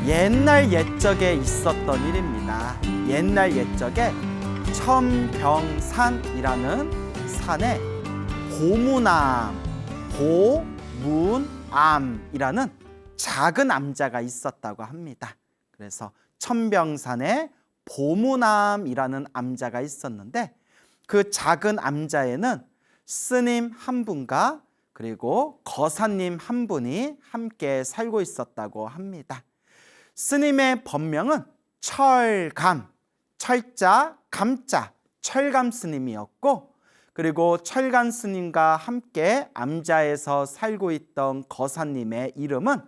옛날 옛적에 있었던 일입니다. 옛날 옛적에 천병산이라는 산에 보문암이라는 작은 암자가 있었다고 합니다. 그래서 천병산에 보문암이라는 암자가 있었는데 그 작은 암자에는 스님 한 분과 그리고 거사님 한 분이 함께 살고 있었다고 합니다. 스님의 법명은 철감, 철자, 감자, 철감 스님이었고, 그리고 철감 스님과 함께 암자에서 살고 있던 거사님의 이름은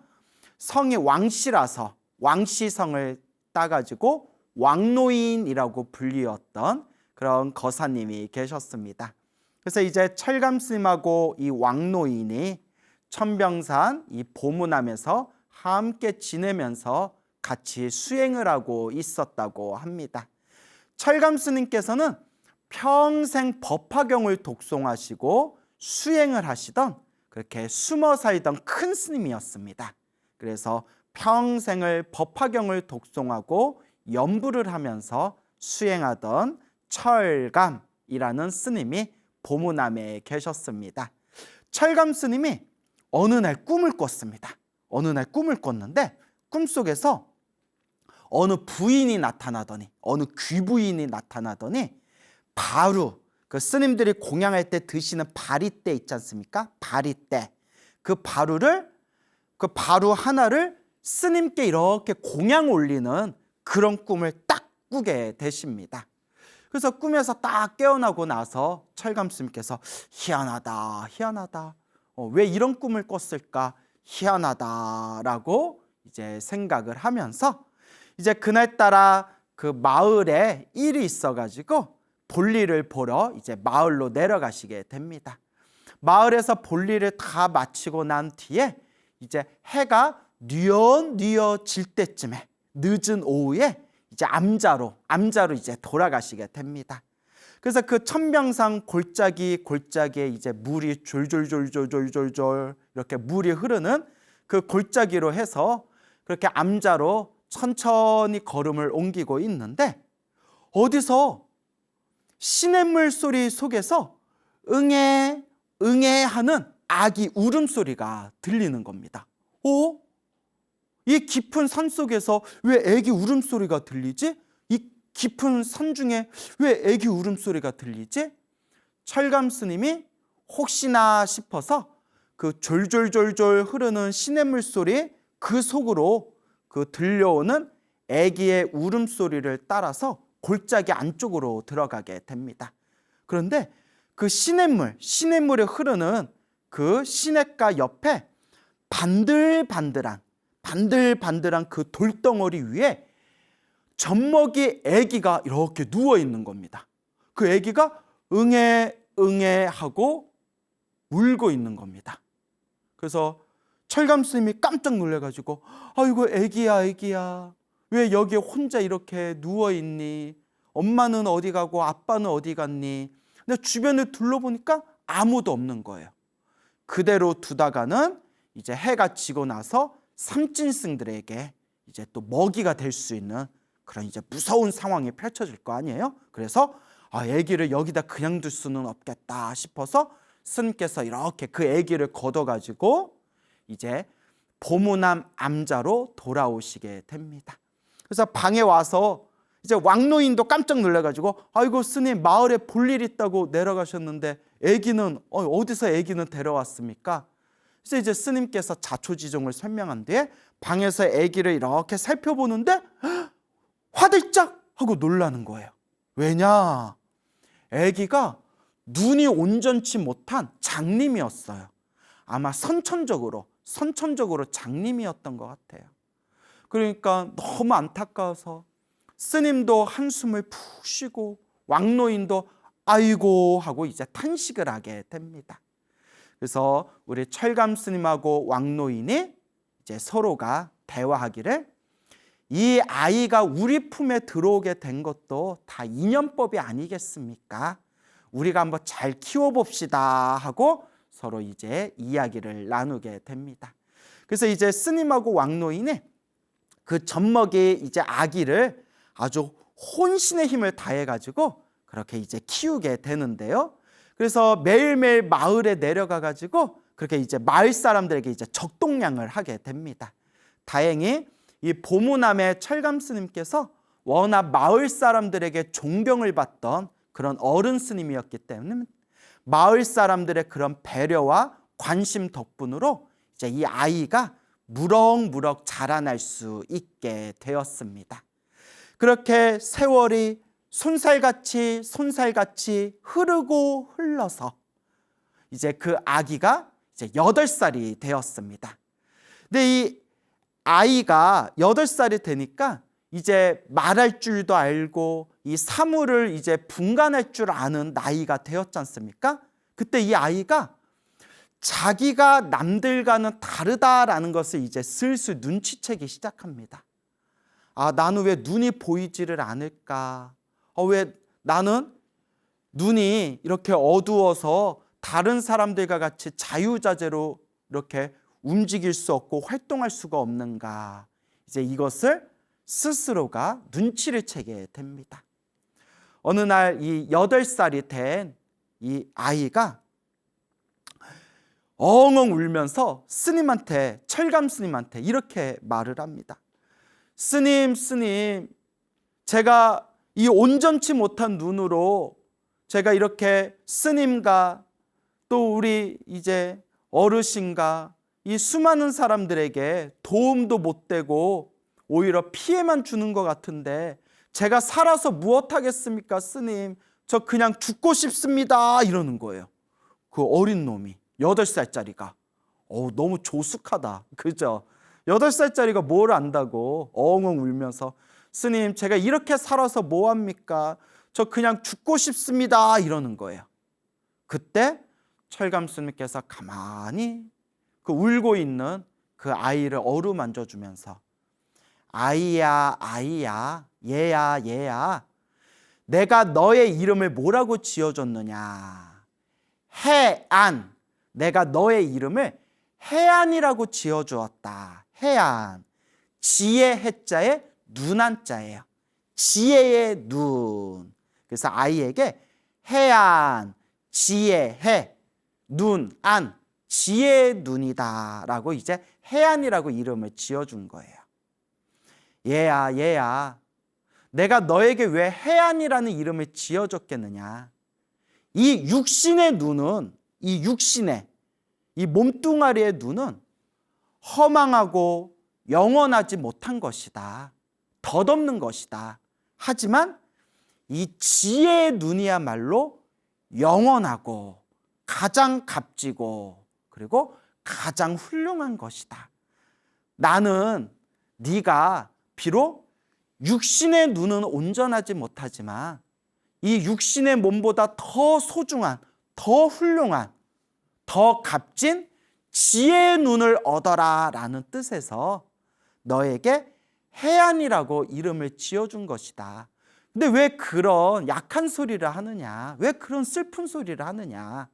성이 왕씨라서 왕씨성을 따가지고 왕노인이라고 불리었던 그런 거사님이 계셨습니다. 그래서 이제 철감 스님하고 이 왕노인이 천병산 이 보문암에서 함께 지내면서 같이 수행을 하고 있었다고 합니다. 철감 스님께서는 평생 법화경을 독송하시고 수행을 하시던 그렇게 숨어 살던 큰 스님이었습니다. 그래서 평생을 법화경을 독송하고 연부를 하면서 수행하던 철감이라는 스님이 보문암에 계셨습니다. 철감 스님이 어느 날 꿈을 꿨습니다. 어느 날 꿈을 꿨는데 꿈속에서 어느 귀부인이 나타나더니 바루, 그 스님들이 공양할 때 드시는 바리떼 있지 않습니까? 바리떼. 그 바루 하나를 스님께 이렇게 공양 올리는 그런 꿈을 딱 꾸게 되십니다. 그래서 꿈에서 딱 깨어나고 나서 철감 스님께서 희한하다. 왜 이런 꿈을 꿨을까? 희한하다라고 이제 생각을 하면서 이제 그날따라 그 마을에 일이 있어가지고 볼일을 보러 이제 마을로 내려가시게 됩니다. 마을에서 볼일을 다 마치고 난 뒤에 이제 해가 뉘어 질 때쯤에 늦은 오후에 이제 암자로 이제 돌아가시게 됩니다. 그래서 그 천병산 골짜기에 이제 물이 졸졸 이렇게 물이 흐르는 그 골짜기로 해서 그렇게 암자로 천천히 걸음을 옮기고 있는데 어디서 시냇물 소리 속에서 응애 하는 아기 울음소리가 들리는 겁니다. 이 깊은 산 속에서 왜 아기 울음소리가 들리지? 이 깊은 산 중에 왜 아기 울음소리가 들리지? 철감 스님이 혹시나 싶어서 그 졸졸 흐르는 시냇물 소리 그 속으로 그 들려오는 아기의 울음소리를 따라서 골짜기 안쪽으로 들어가게 됩니다. 그런데 그 시냇물에 흐르는 그 시냇가 옆에 반들반들한 그 돌덩어리 위에 젖먹이 아기가 이렇게 누워 있는 겁니다. 그 아기가 응애 하고 울고 있는 겁니다. 그래서 철감 스님이 깜짝 놀래가지고 아이고 아기야 왜 여기에 혼자 이렇게 누워있니? 엄마는 어디 가고 아빠는 어디 갔니? 근데 주변을 둘러보니까 아무도 없는 거예요. 그대로 두다가는 이제 해가 지고 나서 삼진승들에게 이제 또 먹이가 될 수 있는 그런 이제 무서운 상황이 펼쳐질 거 아니에요? 그래서 아기를 여기다 그냥 둘 수는 없겠다 싶어서 스님께서 이렇게 그 아기를 걷어가지고 이제 보문암 암자로 돌아오시게 됩니다. 그래서 방에 와서 이제 왕노인도 깜짝 놀라가지고 아이고 스님 마을에 볼일 있다고 내려가셨는데 아기는 어디서 아기는 데려왔습니까? 그래서 이제 스님께서 자초지종을 설명한 뒤에 방에서 아기를 이렇게 살펴보는데 화들짝 하고 놀라는 거예요. 왜냐? 아기가 눈이 온전치 못한 장님이었어요. 아마 선천적으로 장님이었던 것 같아요. 그러니까 너무 안타까워서 스님도 한숨을 푹 쉬고 왕노인도 아이고 하고 이제 탄식을 하게 됩니다. 그래서 우리 철감 스님하고 왕노인이 이제 서로가 대화하기를 이 아이가 우리 품에 들어오게 된 것도 다 인연법이 아니겠습니까? 우리가 한번 잘 키워봅시다 하고 서로 이제 이야기를 나누게 됩니다. 그래서 이제 스님하고 왕노인이 그 젖먹이 이제 아기를 아주 혼신의 힘을 다해 가지고 그렇게 이제 키우게 되는데요. 그래서 매일매일 마을에 내려가 가지고 그렇게 이제 마을 사람들에게 이제 적동량을 하게 됩니다. 다행히 이 보무남의 철감 스님께서 워낙 마을 사람들에게 존경을 받던 그런 어른 스님이었기 때문에 마을 사람들의 그런 배려와 관심 덕분으로 이제 이 아이가 무럭무럭 자라날 수 있게 되었습니다. 그렇게 세월이 손살같이 흐르고 흘러서 이제 그 아기가 이제 8살이 되었습니다. 근데 이 아이가 8살이 되니까 이제 말할 줄도 알고 이 사물을 이제 분간할 줄 아는 나이가 되었지 않습니까? 그때 이 아이가 자기가 남들과는 다르다라는 것을 이제 슬슬 눈치채기 시작합니다. 아, 나는 왜 눈이 보이지를 않을까? 왜 나는 눈이 이렇게 어두워서 다른 사람들과 같이 자유자재로 이렇게 움직일 수 없고 활동할 수가 없는가? 이제 이것을 스스로가 눈치를 채게 됩니다. 어느 날 이 8살이 된 이 아이가 엉엉 울면서 스님한테, 철감 스님한테 이렇게 말을 합니다. 스님, 제가 이 온전치 못한 눈으로 제가 이렇게 스님과 또 우리 이제 어르신과 이 수많은 사람들에게 도움도 못 되고 오히려 피해만 주는 것 같은데 제가 살아서 무엇하겠습니까, 스님? 저 그냥 죽고 싶습니다. 이러는 거예요. 그 어린 놈이 8살짜리가 너무 조숙하다. 그죠? 8살짜리가 뭘 안다고 엉엉 울면서 스님, 제가 이렇게 살아서 뭐합니까? 저 그냥 죽고 싶습니다. 이러는 거예요. 그때 철감 스님께서 가만히 그 울고 있는 그 아이를 어루만져 주면서 아이야, 얘야, 내가 너의 이름을 뭐라고 지어줬느냐? 해안. 내가 너의 이름을 해안이라고 지어주었다. 해안. 지혜 해자에 눈안자예요. 지혜의 눈. 그래서 아이에게 해안, 지혜, 해, 눈, 안, 지혜의 눈이다 라고 이제 해안이라고 이름을 지어준 거예요. 얘야, 내가 너에게 왜 해안이라는 이름을 지어줬겠느냐? 이 육신의 눈은, 이 몸뚱아리의 눈은 허망하고 영원하지 못한 것이다. 덧없는 것이다. 하지만 이 지혜의 눈이야말로 영원하고 가장 값지고 그리고 가장 훌륭한 것이다. 나는 네가 비록 육신의 눈은 온전하지 못하지만 이 육신의 몸보다 더 소중한, 더 훌륭한, 더 값진 지혜의 눈을 얻어라 라는 뜻에서 너에게 해안이라고 이름을 지어준 것이다. 근데 왜 그런 약한 소리를 하느냐? 왜 그런 슬픈 소리를 하느냐?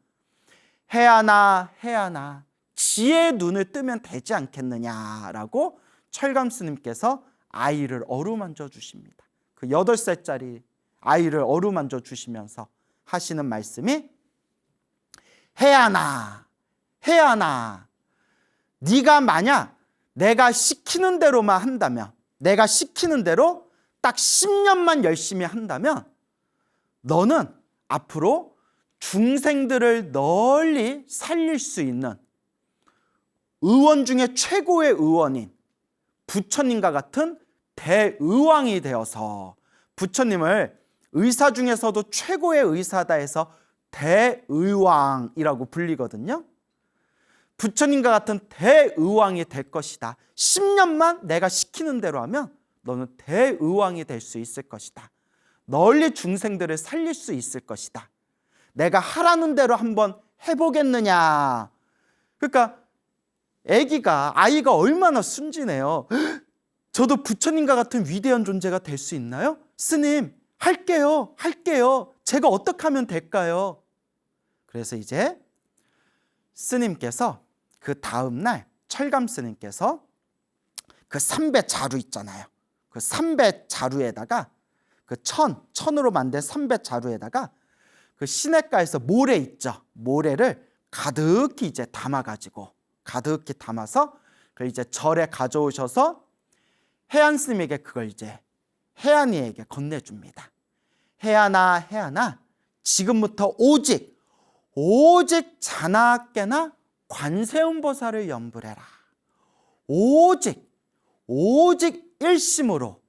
해안아, 지혜의 눈을 뜨면 되지 않겠느냐라고 철감 스님께서 아이를 어루만져 주십니다. 그 8살짜리 아이를 어루만져 주시면서 하시는 말씀이 해안아, 네가 만약 내가 시키는 대로만 한다면, 내가 시키는 대로 딱 10년만 열심히 한다면 너는 앞으로 중생들을 널리 살릴 수 있는 의원 중에 최고의 의원인 부처님과 같은 대의왕이 되어서, 부처님을 의사 중에서도 최고의 의사다 해서 대의왕이라고 불리거든요. 부처님과 같은 대의왕이 될 것이다. 10년만 내가 시키는 대로 하면 너는 대의왕이 될 수 있을 것이다. 널리 중생들을 살릴 수 있을 것이다. 내가 하라는 대로 한번 해보겠느냐. 그러니까 아이가 얼마나 순진해요. 저도 부처님과 같은 위대한 존재가 될 수 있나요? 스님, 할게요. 제가 어떻게 하면 될까요? 그래서 이제 스님께서 그 다음 날 철감 스님께서 그 삼배 자루 있잖아요. 그 삼배 자루에다가 그 천으로 만든 삼배 자루에다가 그 시냇가에서 모래 있죠. 모래를 가득히 이제 가득히 담아서 그 이제 절에 가져오셔서 해안 스님에게 그걸 이제 해안이에게 건네줍니다. 해안아, 지금부터 오직 자나깨나 관세음보살을 염불해라. 오직 일심으로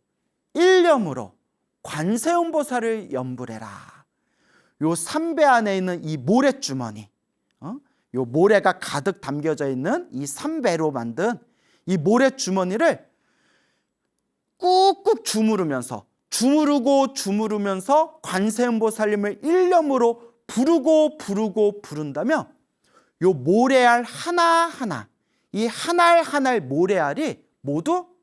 일념으로 관세음보살을 염불해라. 요 삼배 안에 있는 이 모래주머니, 요 모래가 가득 담겨져 있는 이 삼배로 만든 이 모래주머니를 꾹꾹 주무르면서 관세음보살님을 일념으로 부른다면 요 모래알 하나하나, 이 한 알 모래알이 모두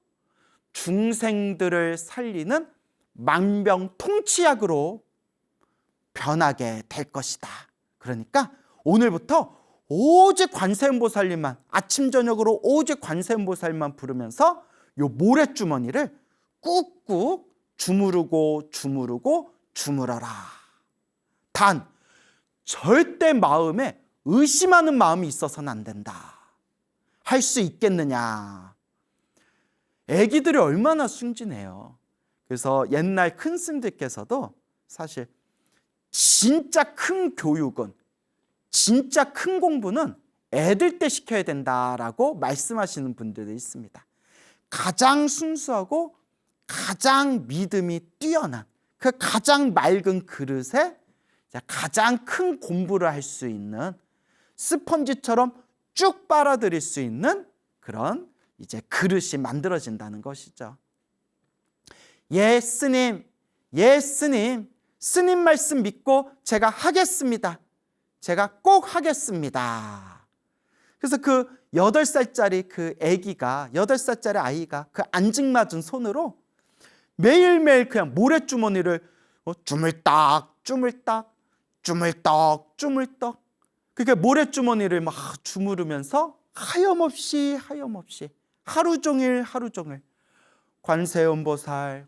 중생들을 살리는 만병통치약으로 변하게 될 것이다. 그러니까 오늘부터 오직 관세음보살님만, 아침 저녁으로 오직 관세음보살만 부르면서 요 모래주머니를 꾹꾹 주무르라. 단 절대 마음에 의심하는 마음이 있어서는 안 된다. 할 수 있겠느냐. 애기들이 얼마나 순진해요. 그래서 옛날 큰 스님들께서도 사실 진짜 큰 교육은, 진짜 큰 공부는 애들 때 시켜야 된다라고 말씀하시는 분들이 있습니다. 가장 순수하고 가장 믿음이 뛰어난 그 가장 맑은 그릇에 가장 큰 공부를 할 수 있는, 스펀지처럼 쭉 빨아들일 수 있는 그런 이제 그릇이 만들어진다는 것이죠. 예 스님, 스님 말씀 믿고 제가 하겠습니다. 제가 꼭 하겠습니다. 그래서 그 8살짜리 그 아기가, 8살짜리 아이가 그 안증맞은 손으로 매일매일 그냥 모래주머니를 주물딱 그렇게 모래주머니를 막 주무르면서 하염없이 하루 종일 관세음보살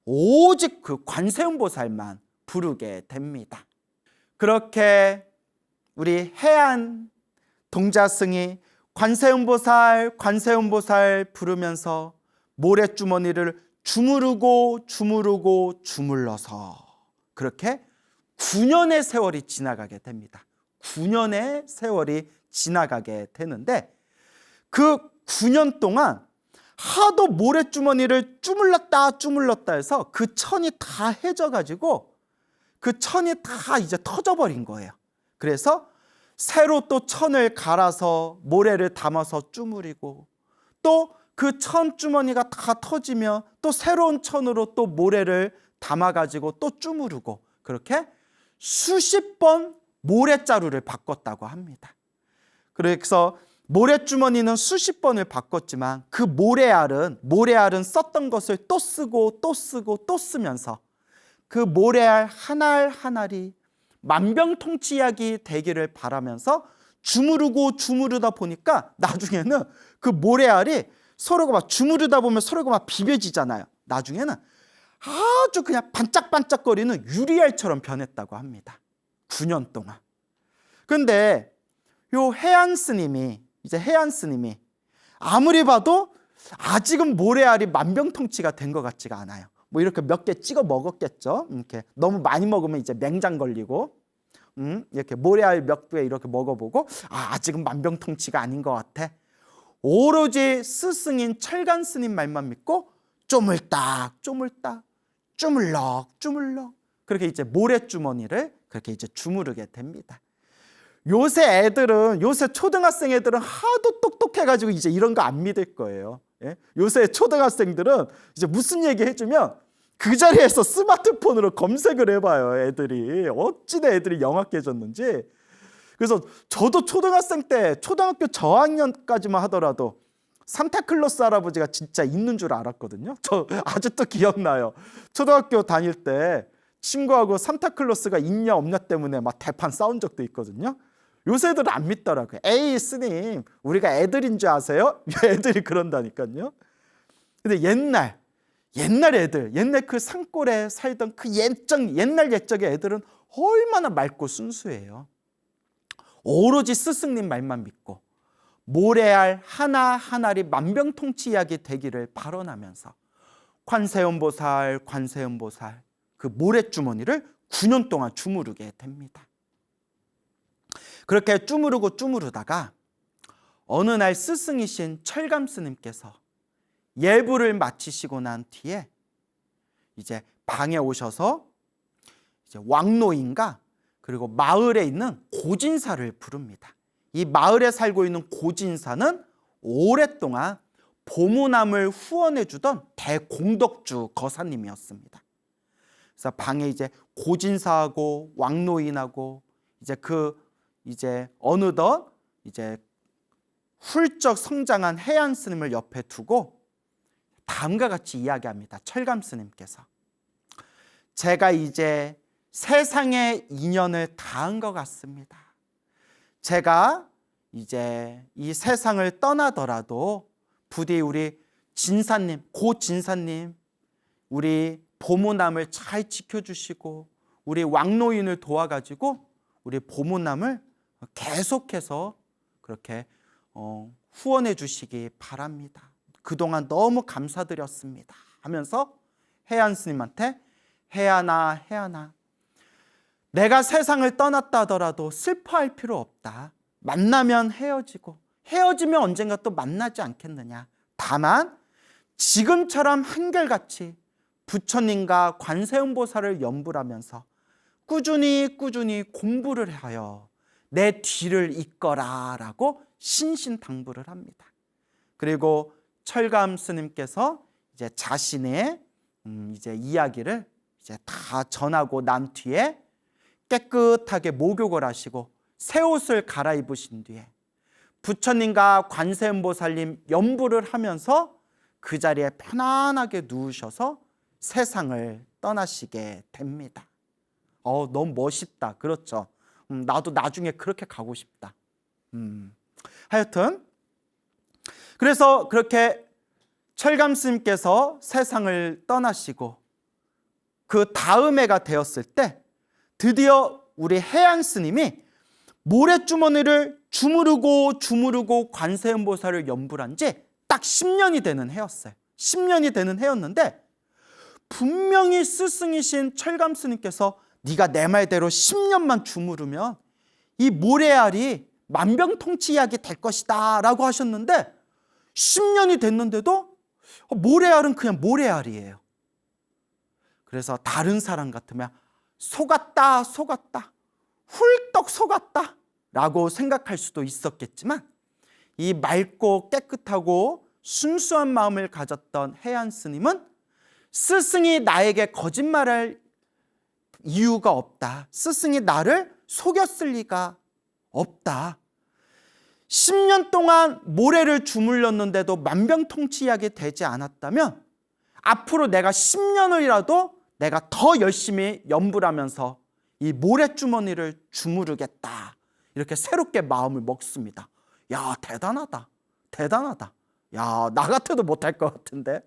오직 그 관세음보살만 부르게 됩니다. 그렇게 우리 해안 동자승이 관세음보살 부르면서 모래주머니를 주물러서 그렇게 9년의 세월이 지나가게 됩니다. 9년의 세월이 지나가게 되는데 그 9년 동안 하도 모래주머니를 주물렀다 해서 그 천이 다 해져가지고 그 천이 다 이제 터져버린 거예요. 그래서 새로 또 천을 갈아서 모래를 담아서 주무리고, 또 그 천주머니가 다 터지면 또 새로운 천으로 또 모래를 담아가지고 또 주무르고, 그렇게 수십 번 모래자루를 바꿨다고 합니다. 그래서 모래주머니는 수십 번을 바꿨지만 그 모래알은 썼던 것을 또 쓰고 또 쓰면서 그 모래알 한 알이 만병통치약이 되기를 바라면서 주무르다 보니까 나중에는 그 모래알이 서로가 막 주무르다 보면 서로가 막 비벼지잖아요. 나중에는 아주 그냥 반짝반짝거리는 유리알처럼 변했다고 합니다. 9년 동안. 근데 요 해안 스님이 아무리 봐도 아직은 모래알이 만병통치가 된 것 같지가 않아요. 뭐 이렇게 몇 개 찍어 먹었겠죠. 이렇게 너무 많이 먹으면 이제 맹장 걸리고, 이렇게 모래알 몇 개 이렇게 먹어보고, 아직은 만병통치가 아닌 것 같아. 오로지 스승인 철간 스님 말만 믿고 쪼물럭 그렇게 이제 모래주머니를 그렇게 이제 주무르게 됩니다. 요새 초등학생 애들은 하도 똑똑해가지고 이제 이런 거 안 믿을 거예요. 예? 요새 초등학생들은 이제 무슨 얘기 해주면 그 자리에서 스마트폰으로 검색을 해봐요. 애들이 어찌나 애들이 영악해졌는지. 그래서 저도 초등학생 때, 초등학교 저학년까지만 하더라도 산타클로스 할아버지가 진짜 있는 줄 알았거든요. 저 아직도 기억나요. 초등학교 다닐 때 친구하고 산타클로스가 있냐 없냐 때문에 막 대판 싸운 적도 있거든요. 요새 애들은 안 믿더라고요. 에이 스님 우리가 애들인 줄 아세요? 애들이 그런다니까요. 근데 옛날 애들, 옛날 그 산골에 살던 그 옛날 옛적의 애들은 얼마나 맑고 순수해요. 오로지 스승님 말만 믿고 모래알 하나하나리 만병통치약이 되기를 발언하면서 관세음보살 그 모래주머니를 9년 동안 주무르게 됩니다. 그렇게 주무르다가 어느 날 스승이신 철감스님께서 예불을 마치시고 난 뒤에 이제 방에 오셔서 이제 왕노인과 그리고 마을에 있는 고진사를 부릅니다. 이 마을에 살고 있는 고진사는 오랫동안 보문함을 후원해 주던 대공덕주 거사님이었습니다. 그래서 방에 이제 고진사하고 왕노인하고 이제 어느덧 이제 훌쩍 성장한 해안 스님을 옆에 두고 다음과 같이 이야기합니다. 철감 스님께서 제가 이제 세상의 인연을 다한 것 같습니다. 제가 이제 이 세상을 떠나더라도 부디 우리 진사님, 고진사님 우리 보문함을 잘 지켜주시고 우리 왕노인을 도와가지고 우리 보문함을 계속해서 그렇게 후원해 주시기 바랍니다. 그동안 너무 감사드렸습니다 하면서 해안 스님한테 해안아 내가 세상을 떠났다 하더라도 슬퍼할 필요 없다. 만나면 헤어지고 헤어지면 언젠가 또 만나지 않겠느냐. 다만 지금처럼 한결같이 부처님과 관세음보살을 염불하면서 꾸준히 공부를 하여 내 뒤를 잇거라 라고 신신당부를 합니다. 그리고 철감 스님께서 이제 자신의 이제 이야기를 이제 다 전하고 난 뒤에 깨끗하게 목욕을 하시고 새 옷을 갈아입으신 뒤에 부처님과 관세음보살님 염불을 하면서 그 자리에 편안하게 누우셔서 세상을 떠나시게 됩니다. 너무 멋있다. 그렇죠. 나도 나중에 그렇게 가고 싶다. 하여튼 그래서 그렇게 철감 스님께서 세상을 떠나시고 그 다음 해가 되었을 때 드디어 우리 해안 스님이 모래주머니를 주무르고 관세음보살을 염불한 지 딱 10년이 되는 해였어요. 10년이 되는 해였는데 분명히 스승이신 철감 스님께서 네가 내 말대로 10년만 주무르면 이 모래알이 만병통치약이 될 것이다 라고 하셨는데 10년이 됐는데도 모래알은 그냥 모래알이에요. 그래서 다른 사람 같으면 속았다 훌떡 속았다 라고 생각할 수도 있었겠지만 이 맑고 깨끗하고 순수한 마음을 가졌던 해안 스님은 스승이 나에게 거짓말할 이유가 없다. 스승이 나를 속였을 리가 없다. 10년 동안 모래를 주물렀는데도 만병통치약이 되지 않았다면 앞으로 내가 10년을이라도 내가 더 열심히 염불하면서 이 모래주머니를 주무르겠다. 이렇게 새롭게 마음을 먹습니다. 야, 대단하다. 야, 나 같아도 못할 것 같은데.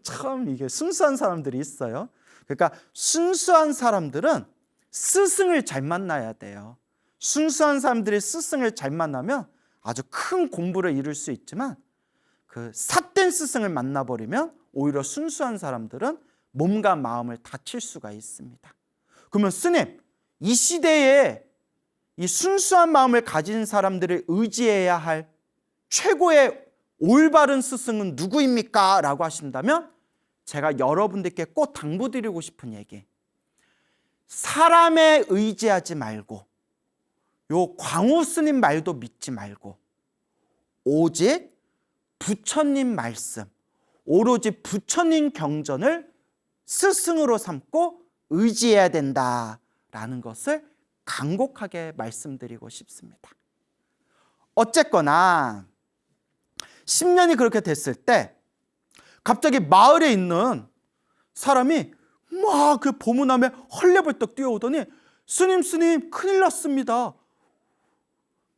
참 이게 순수한 사람들이 있어요. 그러니까 순수한 사람들은 스승을 잘 만나야 돼요. 순수한 사람들이 스승을 잘 만나면 아주 큰 공부를 이룰 수 있지만 그 삿된 스승을 만나버리면 오히려 순수한 사람들은 몸과 마음을 다칠 수가 있습니다. 그러면 스님, 이 시대에 이 순수한 마음을 가진 사람들을 의지해야 할 최고의 올바른 스승은 누구입니까? 라고 하신다면 제가 여러분들께 꼭 당부드리고 싶은 얘기, 사람에 의지하지 말고 요 광우 스님 말도 믿지 말고 오직 부처님 말씀, 오로지 부처님 경전을 스승으로 삼고 의지해야 된다라는 것을 간곡하게 말씀드리고 싶습니다. 어쨌거나 10년이 그렇게 됐을 때 갑자기 마을에 있는 사람이 막 그 보문함에 헐레벌떡 뛰어오더니 스님 큰일 났습니다.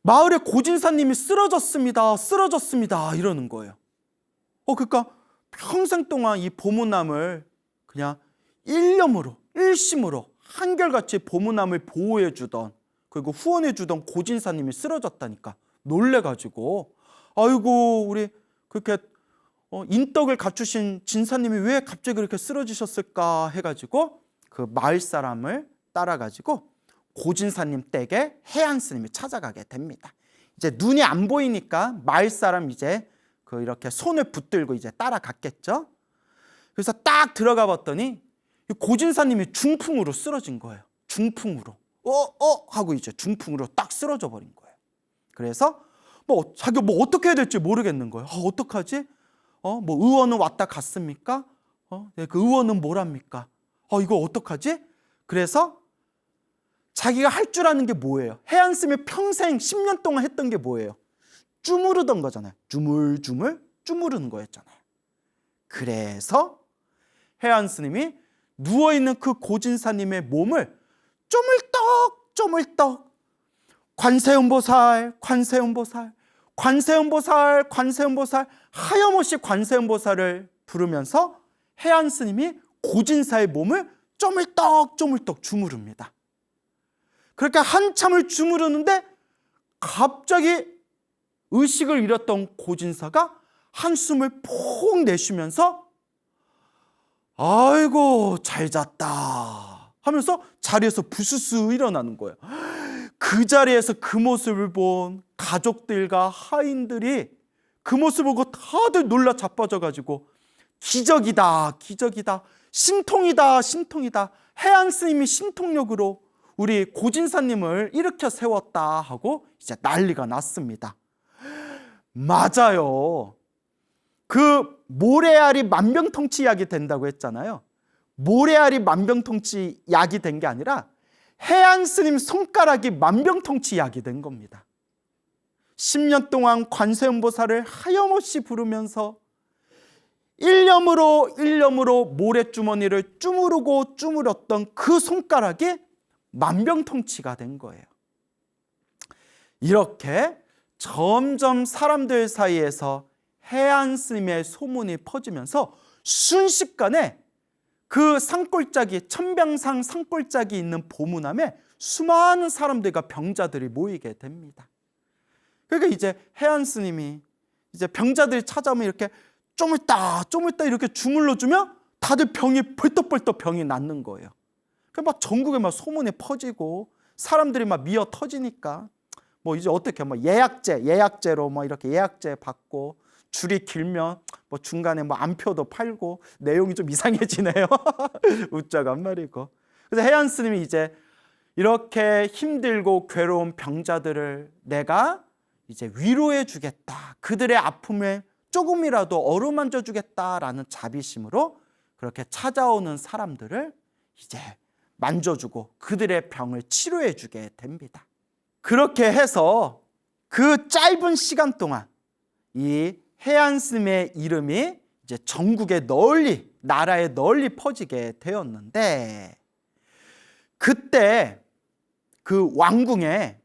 마을의 고진사님이 쓰러졌습니다. 쓰러졌습니다. 이러는 거예요. 그러니까 평생 동안 이 보문함을 그냥 일념으로, 일심으로 한결같이 보문함을 보호해 주던, 그리고 후원해 주던 고진사님이 쓰러졌다니까 놀래가지고, 아이고 우리 그렇게 인덕을 갖추신 진사님이 왜 갑자기 그렇게 쓰러지셨을까 해가지고 그 마을 사람을 따라가지고 고진사님 댁에 해안 스님이 찾아가게 됩니다. 이제 눈이 안 보이니까 마을 사람 이제 이렇게 손을 붙들고 이제 따라갔겠죠. 그래서 딱 들어가 봤더니 고진사님이 중풍으로 쓰러진 거예요. 중풍으로. 하고 이제 중풍으로 딱 쓰러져 버린 거예요. 그래서 자기가 어떻게 해야 될지 모르겠는 거예요. 어떡하지? 의원은 왔다 갔습니까? 그 의원은 뭐랍니까? 이거 어떡하지? 그래서 자기가 할 줄 아는 게 뭐예요? 해안 스님이 평생 10년 동안 했던 게 뭐예요? 쭈무르던 거잖아요. 주물주물 쭈무르는 거였잖아요. 그래서 해안 스님이 누워있는 그 고진사님의 몸을 쪼물떡 관세음보살, 관세음보살, 관세음보살, 관세음보살, 하염없이 관세음보살을 부르면서 해안 스님이 고진사의 몸을 쪼물떡 주무릅니다. 그렇게 한참을 주무르는데 갑자기 의식을 잃었던 고진사가 한숨을 푹 내쉬면서 아이고 잘 잤다 하면서 자리에서 부스스 일어나는 거예요. 그 자리에서 그 모습을 본 가족들과 하인들이 그 모습을 보고 다들 놀라 자빠져가지고 기적이다, 신통이다, 해안 스님이 신통력으로 우리 고진사님을 일으켜 세웠다 하고 이제 난리가 났습니다. 맞아요. 그 모래알이 만병통치 약이 된다고 했잖아요. 모래알이 만병통치 약이 된 게 아니라 해안 스님 손가락이 만병통치 약이 된 겁니다. 10년 동안 관세음보살을 하염없이 부르면서 일념으로 모래주머니를 쭈무렸던 그 손가락이 만병통치가 된 거예요. 이렇게 점점 사람들 사이에서 해안 스님의 소문이 퍼지면서 순식간에 그 산골짜기, 천병산 산골짜기 있는 보문함에 수많은 사람들과 병자들이 모이게 됩니다. 그러니까 이제 해안 스님이 이제 병자들이 찾아오면 이렇게 쪼물딱 이렇게 주물러주면 다들 병이 벌떡벌떡 병이 낫는 거예요. 막 전국에 막 소문이 퍼지고 사람들이 막 미어 터지니까 이제 어떻게 예약제로 이렇게 예약제 받고 줄이 길면 중간에 안표도 팔고 내용이 좀 이상해지네요. 웃자간 말이고. 그래서 해안 스님이 이제 이렇게 힘들고 괴로운 병자들을 내가 이제 위로해 주겠다. 그들의 아픔을 조금이라도 어루만져 주겠다라는 자비심으로 그렇게 찾아오는 사람들을 이제 만져주고 그들의 병을 치료해 주게 됩니다. 그렇게 해서 그 짧은 시간 동안 이 해안 스님의 이름이 이제 전국에 널리, 나라에 널리 퍼지게 되었는데, 그때 그 왕궁에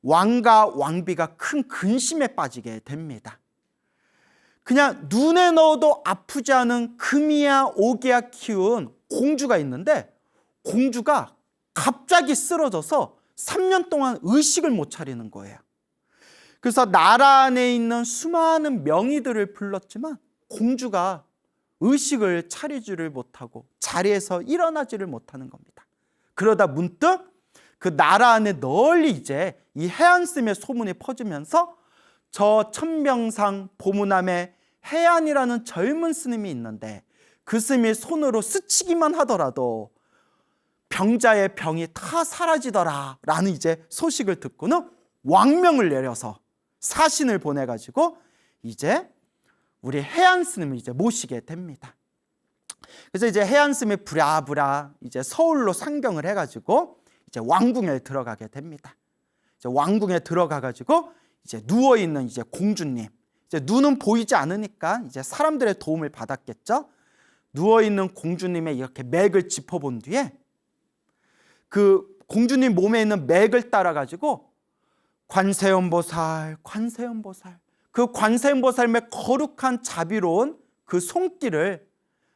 왕과 왕비가 큰 근심에 빠지게 됩니다. 그냥 눈에 넣어도 아프지 않은 금이야 오기야 키운 공주가 있는데, 공주가 갑자기 쓰러져서 3년 동안 의식을 못 차리는 거예요. 그래서 나라 안에 있는 수많은 명의들을 불렀지만 공주가 의식을 차리지를 못하고 자리에서 일어나지를 못하는 겁니다. 그러다 문득 그 나라 안에 널리 이제 이 해안 스님의 소문이 퍼지면서 저 천병상 보문함에 해안이라는 젊은 스님이 있는데 그 스님이 손으로 스치기만 하더라도 병자의 병이 다 사라지더라 라는 이제 소식을 듣고는 왕명을 내려서 사신을 보내가지고 이제 우리 해안 스님을 이제 모시게 됩니다. 그래서 이제 해안 스님이 부랴부랴 이제 서울로 상경을 해가지고 이제 왕궁에 들어가게 됩니다. 이제 왕궁에 들어가가지고 이제 누워 있는 이제 공주님, 이제 눈은 보이지 않으니까 이제 사람들의 도움을 받았겠죠. 누워 있는 공주님의 이렇게 맥을 짚어본 뒤에 그 공주님 몸에 있는 맥을 따라가지고 관세음보살, 관세음보살. 그 관세음보살의 거룩한 자비로운 그 손길을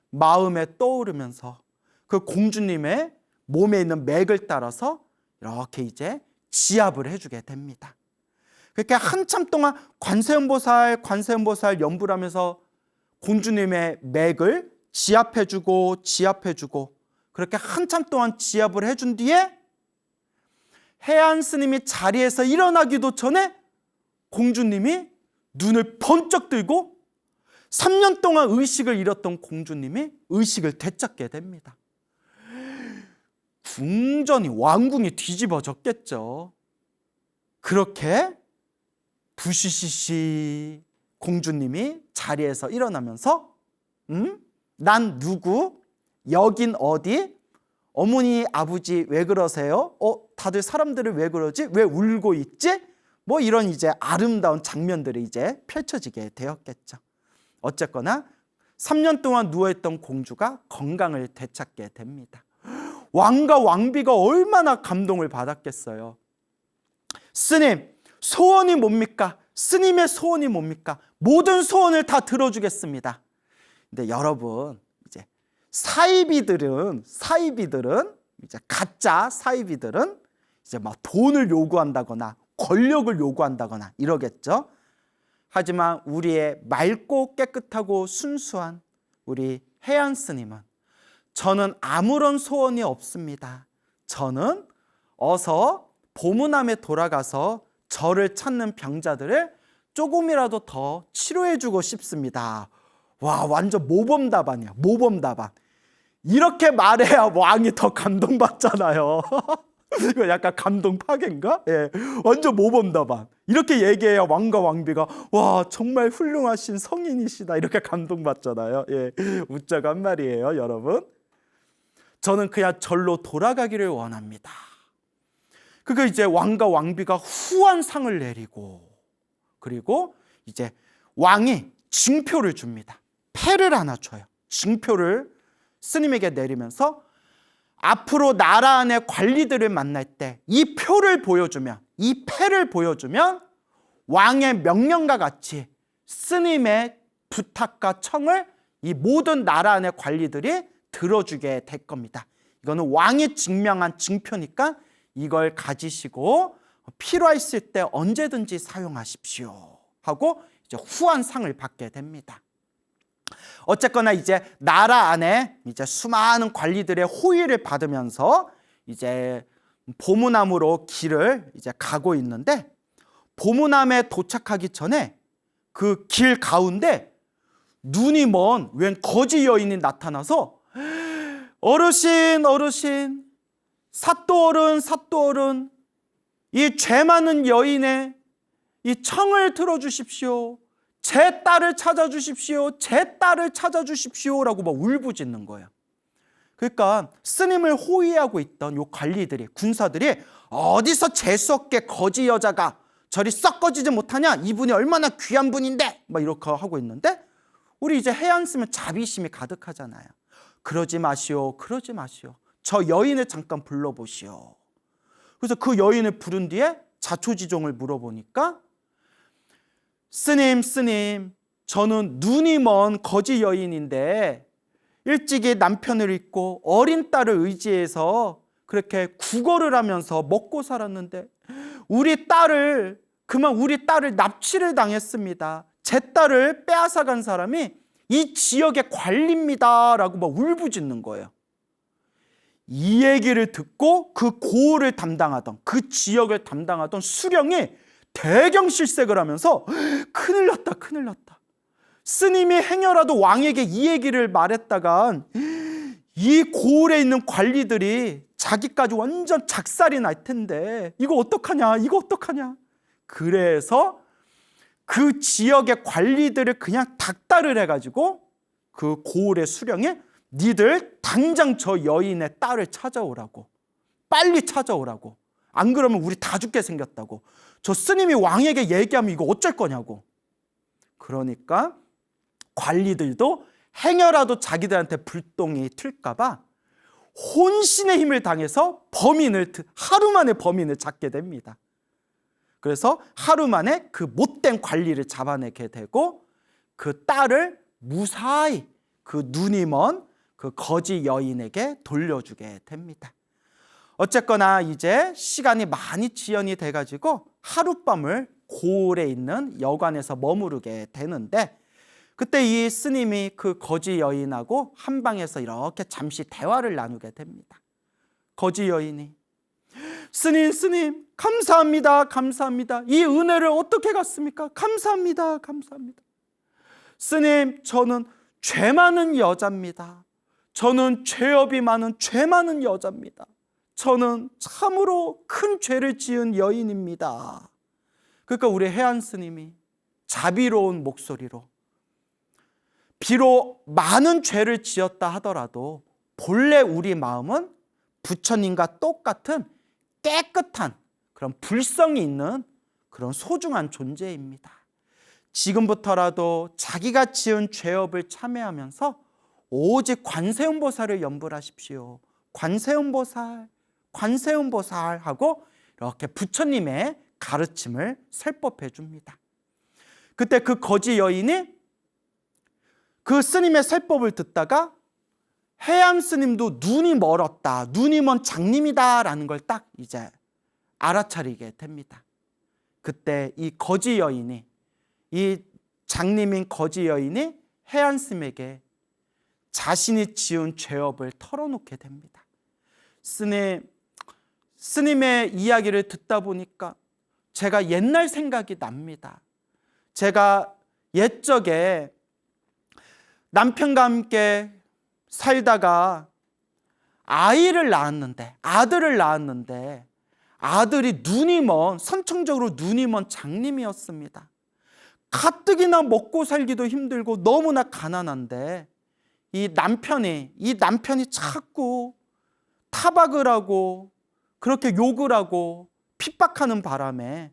마음에 떠오르면서 그 공주님의 몸에 있는 맥을 따라서 이렇게 이제 지압을 해주게 됩니다. 그렇게 한참 동안 관세음보살, 관세음보살 연부를 하면서 공주님의 맥을 지압해주고 지압해주고 그렇게 한참 동안 지압을 해준 뒤에 해안 스님이 자리에서 일어나기도 전에 공주님이 눈을 번쩍 들고 3년 동안 의식을 잃었던 공주님이 의식을 되찾게 됩니다. 궁전이, 왕궁이 뒤집어졌겠죠. 그렇게 부시시시 공주님이 자리에서 일어나면서 난 누구? 여긴 어디? 어머니, 아버지 왜 그러세요? 다들 사람들을 왜 그러지? 왜 울고 있지? 뭐 이런 이제 아름다운 장면들이 이제 펼쳐지게 되었겠죠. 어쨌거나 3년 동안 누워있던 공주가 건강을 되찾게 됩니다. 왕과 왕비가 얼마나 감동을 받았겠어요. 스님, 소원이 뭡니까? 스님의 소원이 뭡니까? 모든 소원을 다 들어주겠습니다. 근데 여러분, 이제 사이비들은 이제 가짜 사이비들은 이제 막 돈을 요구한다거나 권력을 요구한다거나 이러겠죠. 하지만 우리의 맑고 깨끗하고 순수한 우리 해안 스님은 저는 아무런 소원이 없습니다. 저는 어서 보문함에 돌아가서 저를 찾는 병자들을 조금이라도 더 치료해주고 싶습니다. 와, 완전 모범 답안이야. 모범 답안. 이렇게 말해야 왕이 더 감동받잖아요. 이거 약간 감동 파괴인가? 예, 완전 모범 답안. 이렇게 얘기해야 왕과 왕비가 와, 정말 훌륭하신 성인이시다 이렇게 감동받잖아요. 예, 웃자고 한 말이에요, 여러분. 저는 그냥 절로 돌아가기를 원합니다. 그거 이제 왕과 왕비가 후한 상을 내리고, 그리고 이제 왕이 징표를 줍니다. 패를 하나 줘요. 징표를 스님에게 내리면서 앞으로 나라 안의 관리들을 만날 때 이 표를 보여주면, 이 패를 보여주면 왕의 명령과 같이 스님의 부탁과 청을 이 모든 나라 안의 관리들이 들어주게 될 겁니다. 이거는 왕이 증명한 징표니까 이걸 가지시고 필요했을 때 언제든지 사용하십시오 하고 이제 후한 상을 받게 됩니다. 어쨌거나 이제 나라 안에 이제 수많은 관리들의 호의를 받으면서 이제 보문함으로 길을 이제 가고 있는데, 보문함에 도착하기 전에 그 길 가운데 눈이 먼 웬 거지 여인이 나타나서 어르신, 어르신, 사또어른, 사또어른, 이 죄 많은 여인의 이 청을 들어주십시오. 제 딸을 찾아주십시오. 제 딸을 찾아주십시오 라고 막 울부짖는 거예요. 그러니까 스님을 호위하고 있던 요 관리들이, 군사들이 어디서 재수없게 거지 여자가 저리 썩거지지 못하냐? 이분이 얼마나 귀한 분인데 막 이렇게 하고 있는데, 우리 이제 해안 쓰면 자비심이 가득하잖아요. 그러지 마시오, 그러지 마시오. 저 여인을 잠깐 불러보시오. 그래서 그 여인을 부른 뒤에 자초지종을 물어보니까 스님, 저는 눈이 먼 거지 여인인데 일찍이 남편을 잃고 어린 딸을 의지해서 그렇게 구걸을 하면서 먹고 살았는데 우리 딸을 납치를 당했습니다. 제 딸을 빼앗아간 사람이 이 지역의 관리입니다 라고 막 울부짖는 거예요. 이 얘기를 듣고 그 고을을 담당하던, 그 지역을 담당하던 수령이 대경실색을 하면서 큰일 났다, 큰일 났다. 스님이 행여라도 왕에게 이 얘기를 말했다간 이 고을에 있는 관리들이 자기까지 완전 작살이 날 텐데 이거 어떡하냐, 이거 어떡하냐. 그래서 그 지역의 관리들을 그냥 닥달을 해가지고 그 고을의 수령이 니들 당장 저 여인의 딸을 찾아오라고, 빨리 찾아오라고, 안 그러면 우리 다 죽게 생겼다고, 저 스님이 왕에게 얘기하면 이거 어쩔 거냐고. 그러니까 관리들도 행여라도 자기들한테 불똥이 튈까봐 혼신의 힘을 당해서 하루 만에 범인을 잡게 됩니다. 그래서 하루 만에 그 못된 관리를 잡아내게 되고 그 딸을 무사히 그 눈이 먼 그 거지 여인에게 돌려주게 됩니다. 어쨌거나 이제 시간이 많이 지연이 돼가지고 하룻밤을 고을에 있는 여관에서 머무르게 되는데, 그때 이 스님이 그 거지 여인하고 한 방에서 이렇게 잠시 대화를 나누게 됩니다. 거지 여인이 스님 감사합니다. 감사합니다. 이 은혜를 어떻게 갚습니까? 감사합니다. 감사합니다. 스님, 저는 죄 많은 여자입니다. 저는 죄업이 많은 죄 많은 여자입니다. 저는 참으로 큰 죄를 지은 여인입니다. 그러니까 우리 해안 스님이 자비로운 목소리로, 비록 많은 죄를 지었다 하더라도 본래 우리 마음은 부처님과 똑같은 깨끗한 그런 불성이 있는 그런 소중한 존재입니다. 지금부터라도 자기가 지은 죄업을 참회하면서 오직 관세음보살을 염불하십시오. 관세음보살, 관세음보살 하고 이렇게 부처님의 가르침을 설법해 줍니다. 그때 그 거지 여인이 그 스님의 설법을 듣다가 해안 스님도 눈이 멀었다, 눈이 먼 장님이다라는 걸 딱 이제 알아차리게 됩니다. 그때 이 거지 여인이, 이 장님인 거지 여인이 해안 스님에게 자신이 지은 죄업을 털어놓게 됩니다. 스님의 이야기를 듣다 보니까 제가 옛날 생각이 납니다. 제가 옛적에 남편과 함께 살다가 아들을 낳았는데 아들이 눈이 먼, 선천적으로 눈이 먼 장님이었습니다. 가뜩이나 먹고 살기도 힘들고 너무나 가난한데 이 남편이 자꾸 타박을 하고 그렇게 욕을 하고 핍박하는 바람에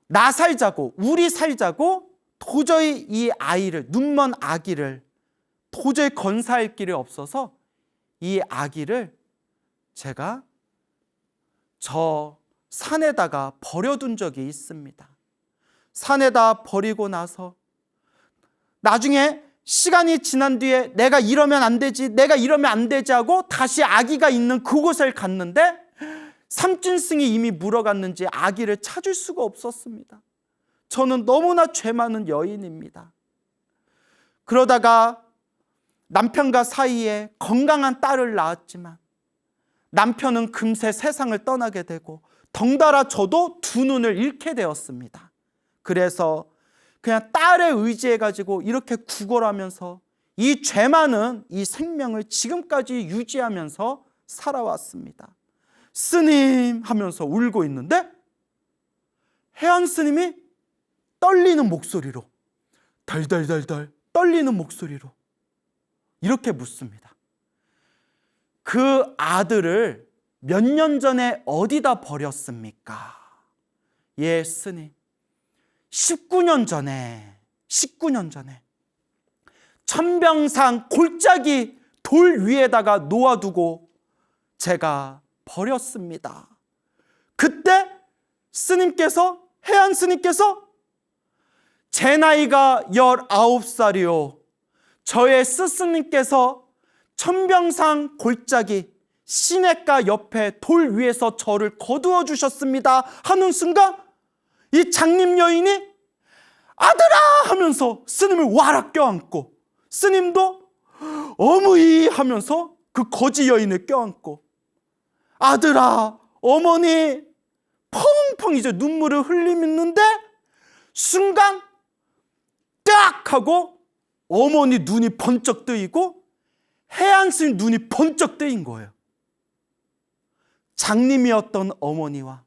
나 살자고, 우리 살자고 도저히 이 아이를, 눈먼 아기를 도저히 건사할 길이 없어서 이 아기를 제가 저 산에다가 버려둔 적이 있습니다. 산에다 버리고 나서 나중에 시간이 지난 뒤에 내가 이러면 안 되지 하고 다시 아기가 있는 그곳을 갔는데 삼진승이 이미 물어갔는지 아기를 찾을 수가 없었습니다. 저는 너무나 죄 많은 여인입니다. 그러다가 남편과 사이에 건강한 딸을 낳았지만 남편은 금세 세상을 떠나게 되고 덩달아 저도 두 눈을 잃게 되었습니다. 그래서 그냥 딸에 의지해가지고 이렇게 구걸하면서 이 죄 많은 이 생명을 지금까지 유지하면서 살아왔습니다. 스님 하면서 울고 있는데 해안 스님이 떨리는 목소리로, 덜덜덜덜 떨리는 목소리로 이렇게 묻습니다. 그 아들을 몇 년 전에 어디다 버렸습니까? 예, 스님. 19년 전에 천병산 골짜기 돌 위에다가 놓아두고 제가 버렸습니다. 그때 스님께서, 해안 스님께서 제 나이가 19살이요. 저의 스승님께서 천병산 골짜기 시냇가 옆에 돌 위에서 저를 거두어 주셨습니다 하는 순간 이 장님 여인이 아들아 하면서 스님을 와락 껴안고, 스님도 어머니 하면서 그 거지 여인을 껴안고, 아들아 어머니 펑펑 이제 눈물을 흘리는데 순간 딱 하고 어머니 눈이 번쩍 뜨이고 해안 스님 눈이 번쩍 뜨인 거예요. 장님이었던 어머니와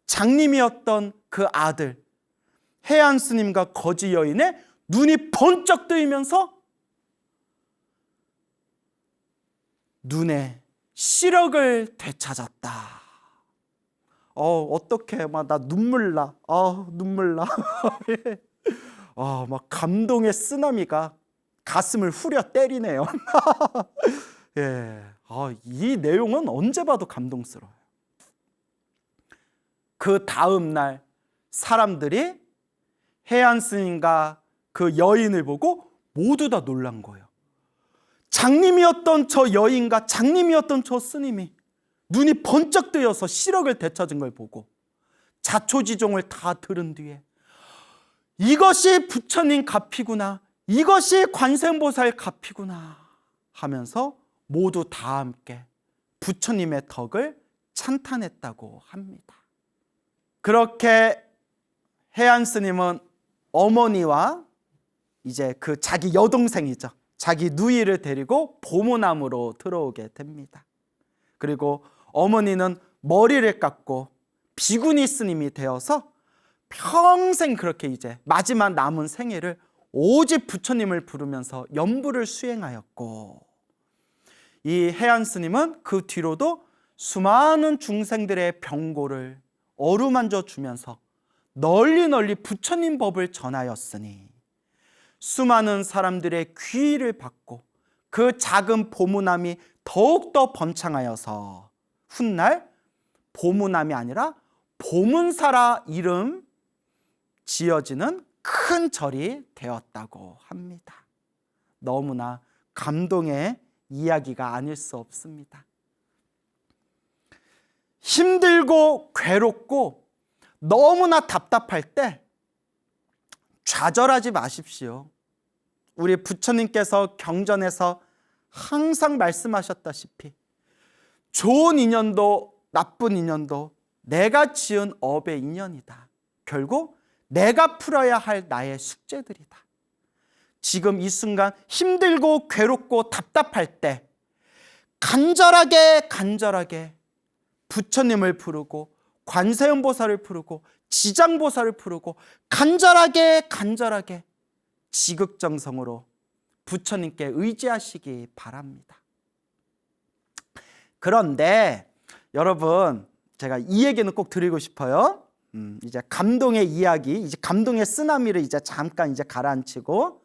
장님이었던 그 아들 해안 스님과 거지 여인의 눈이 번쩍 뜨이면서 눈에 시력을 되찾았다. 어떡해, 막 나 눈물 나. 눈물 나. 막 감동의 쓰나미가 가슴을 후려 때리네요. 예. 이 내용은 언제 봐도 감동스러워요. 그 다음 날 사람들이 해안 스님과 그 여인을 보고 모두 다 놀란 거예요. 장님이었던 저 여인과 장님이었던 저 스님이 눈이 번쩍 뜨여서 시력을 되찾은 걸 보고 자초지종을 다 들은 뒤에 이것이 부처님 값이구나, 이것이 관세음보살 값이구나 하면서 모두 다 함께 부처님의 덕을 찬탄했다고 합니다. 그렇게 해안 스님은 어머니와 이제 그 자기 여동생이죠, 자기 누이를 데리고 보무남으로 들어오게 됩니다. 그리고 어머니는 머리를 깎고 비구니 스님이 되어서 평생 그렇게 이제 마지막 남은 생애를 오직 부처님을 부르면서 연부를 수행하였고, 이 해안 스님은 그 뒤로도 수많은 중생들의 병고를 어루만져 주면서 널리 널리 부처님 법을 전하였으니 수많은 사람들의 귀의를 받고 그 작은 보무남이 더욱더 번창하여서 훗날 보무남이 아니라 보문사라 이름 지어지는 큰 절이 되었다고 합니다. 너무나 감동의 이야기가 아닐 수 없습니다. 힘들고 괴롭고 너무나 답답할 때 좌절하지 마십시오. 우리 부처님께서 경전에서 항상 말씀하셨다시피 좋은 인연도 나쁜 인연도 내가 지은 업의 인연이다. 결국 내가 풀어야 할 나의 숙제들이다. 지금 이 순간 힘들고 괴롭고 답답할 때 간절하게 부처님을 부르고 관세음보살을 부르고 지장보살을 부르고 간절하게 지극정성으로 부처님께 의지하시기 바랍니다. 그런데 여러분, 제가 이 얘기는 꼭 드리고 싶어요. 이제 감동의 이야기, 이제 감동의 쓰나미를 이제 잠깐 이제 가라앉히고,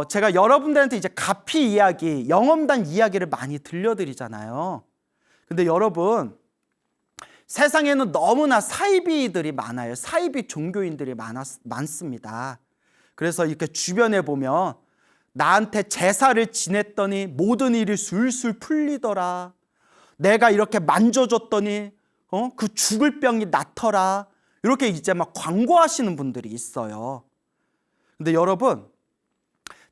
제가 여러분들한테 이제 가피 이야기, 영험단 이야기를 많이 들려드리잖아요. 근데 여러분, 세상에는 너무나 사이비들이 많아요. 사이비 종교인들이 많습니다. 그래서 이렇게 주변에 보면 나한테 제사를 지냈더니 모든 일이 술술 풀리더라, 내가 이렇게 만져줬더니 그 죽을 병이 낫더라, 이렇게 이제 막 광고하시는 분들이 있어요. 근데 여러분,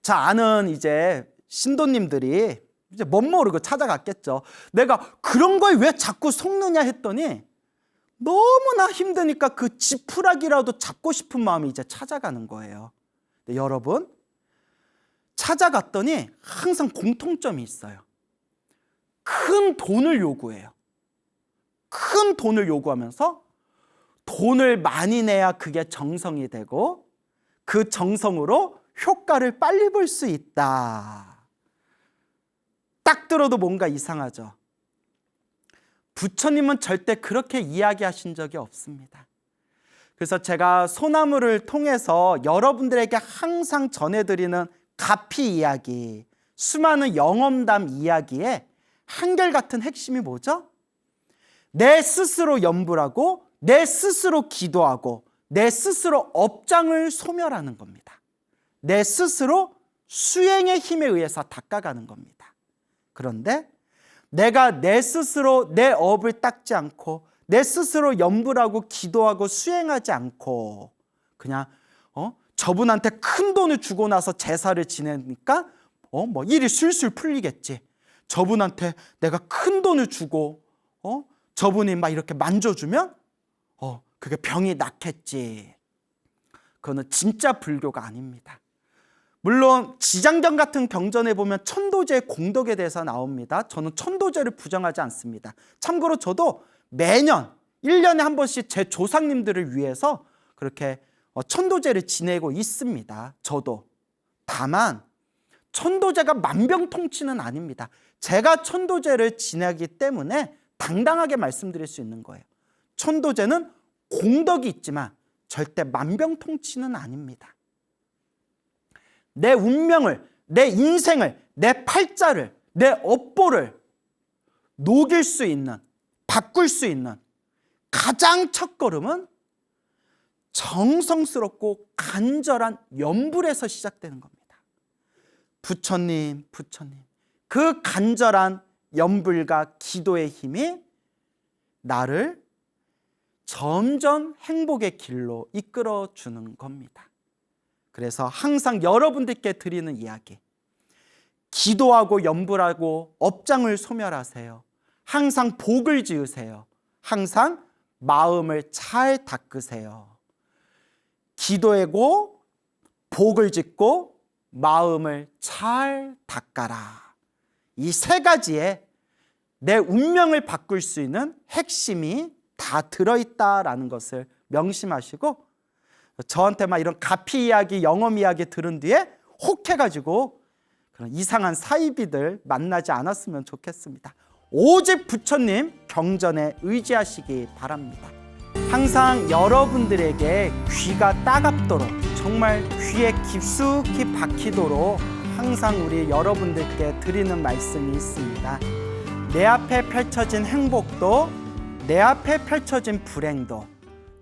자, 아는 이제 신도님들이 이제 멋모르고 찾아갔겠죠. 내가 그런 걸 왜 자꾸 속느냐 했더니 너무나 힘드니까 그 지푸라기라도 잡고 싶은 마음이 이제 찾아가는 거예요. 근데 여러분, 찾아갔더니 항상 공통점이 있어요. 큰 돈을 요구해요. 큰 돈을 요구하면서 돈을 많이 내야 그게 정성이 되고 그 정성으로 효과를 빨리 볼 수 있다. 딱 들어도 뭔가 이상하죠. 부처님은 절대 그렇게 이야기하신 적이 없습니다. 그래서 제가 소나무를 통해서 여러분들에게 항상 전해드리는 가피 이야기, 수많은 영험담 이야기에 한결같은 핵심이 뭐죠? 내 스스로 염불하고 내 스스로 기도하고 내 스스로 업장을 소멸하는 겁니다. 내 스스로 수행의 힘에 의해서 닦아가는 겁니다. 그런데 내가 내 스스로 내 업을 닦지 않고 내 스스로 염불하고 기도하고 수행하지 않고 그냥 저분한테 큰 돈을 주고 나서 제사를 지내니까 뭐 일이 술술 풀리겠지. 저분한테 내가 큰 돈을 주고 저분이 막 이렇게 만져주면 그게 병이 낫겠지. 그거는 진짜 불교가 아닙니다. 물론 지장경 같은 경전에 보면 천도제의 공덕에 대해서 나옵니다. 저는 천도제를 부정하지 않습니다. 참고로 저도 매년 1년에 한 번씩 제 조상님들을 위해서 그렇게 천도제를 지내고 있습니다. 저도. 다만 천도제가 만병통치는 아닙니다. 제가 천도제를 지내기 때문에 당당하게 말씀드릴 수 있는 거예요. 천도제는 공덕이 있지만 절대 만병통치는 아닙니다. 내 운명을, 내 인생을, 내 팔자를, 내 업보를 녹일 수 있는, 바꿀 수 있는 가장 첫걸음은 정성스럽고 간절한 염불에서 시작되는 겁니다. 부처님, 부처님. 그 간절한 염불과 기도의 힘이 나를 점점 행복의 길로 이끌어 주는 겁니다. 그래서 항상 여러분들께 드리는 이야기, 기도하고 염불하고 업장을 소멸하세요. 항상 복을 지으세요. 항상 마음을 잘 닦으세요. 기도하고 복을 짓고 마음을 잘 닦아라. 이 세 가지에 내 운명을 바꿀 수 있는 핵심이 다 들어있다라는 것을 명심하시고, 저한테 막 이런 가피 이야기, 영험 이야기 들은 뒤에 혹해가지고 그런 이상한 사이비들 만나지 않았으면 좋겠습니다. 오직 부처님 경전에 의지하시기 바랍니다. 항상 여러분들에게 귀가 따갑도록, 정말 귀에 깊숙이 박히도록 항상 우리 여러분들께 드리는 말씀이 있습니다. 내 앞에 펼쳐진 행복도, 내 앞에 펼쳐진 불행도,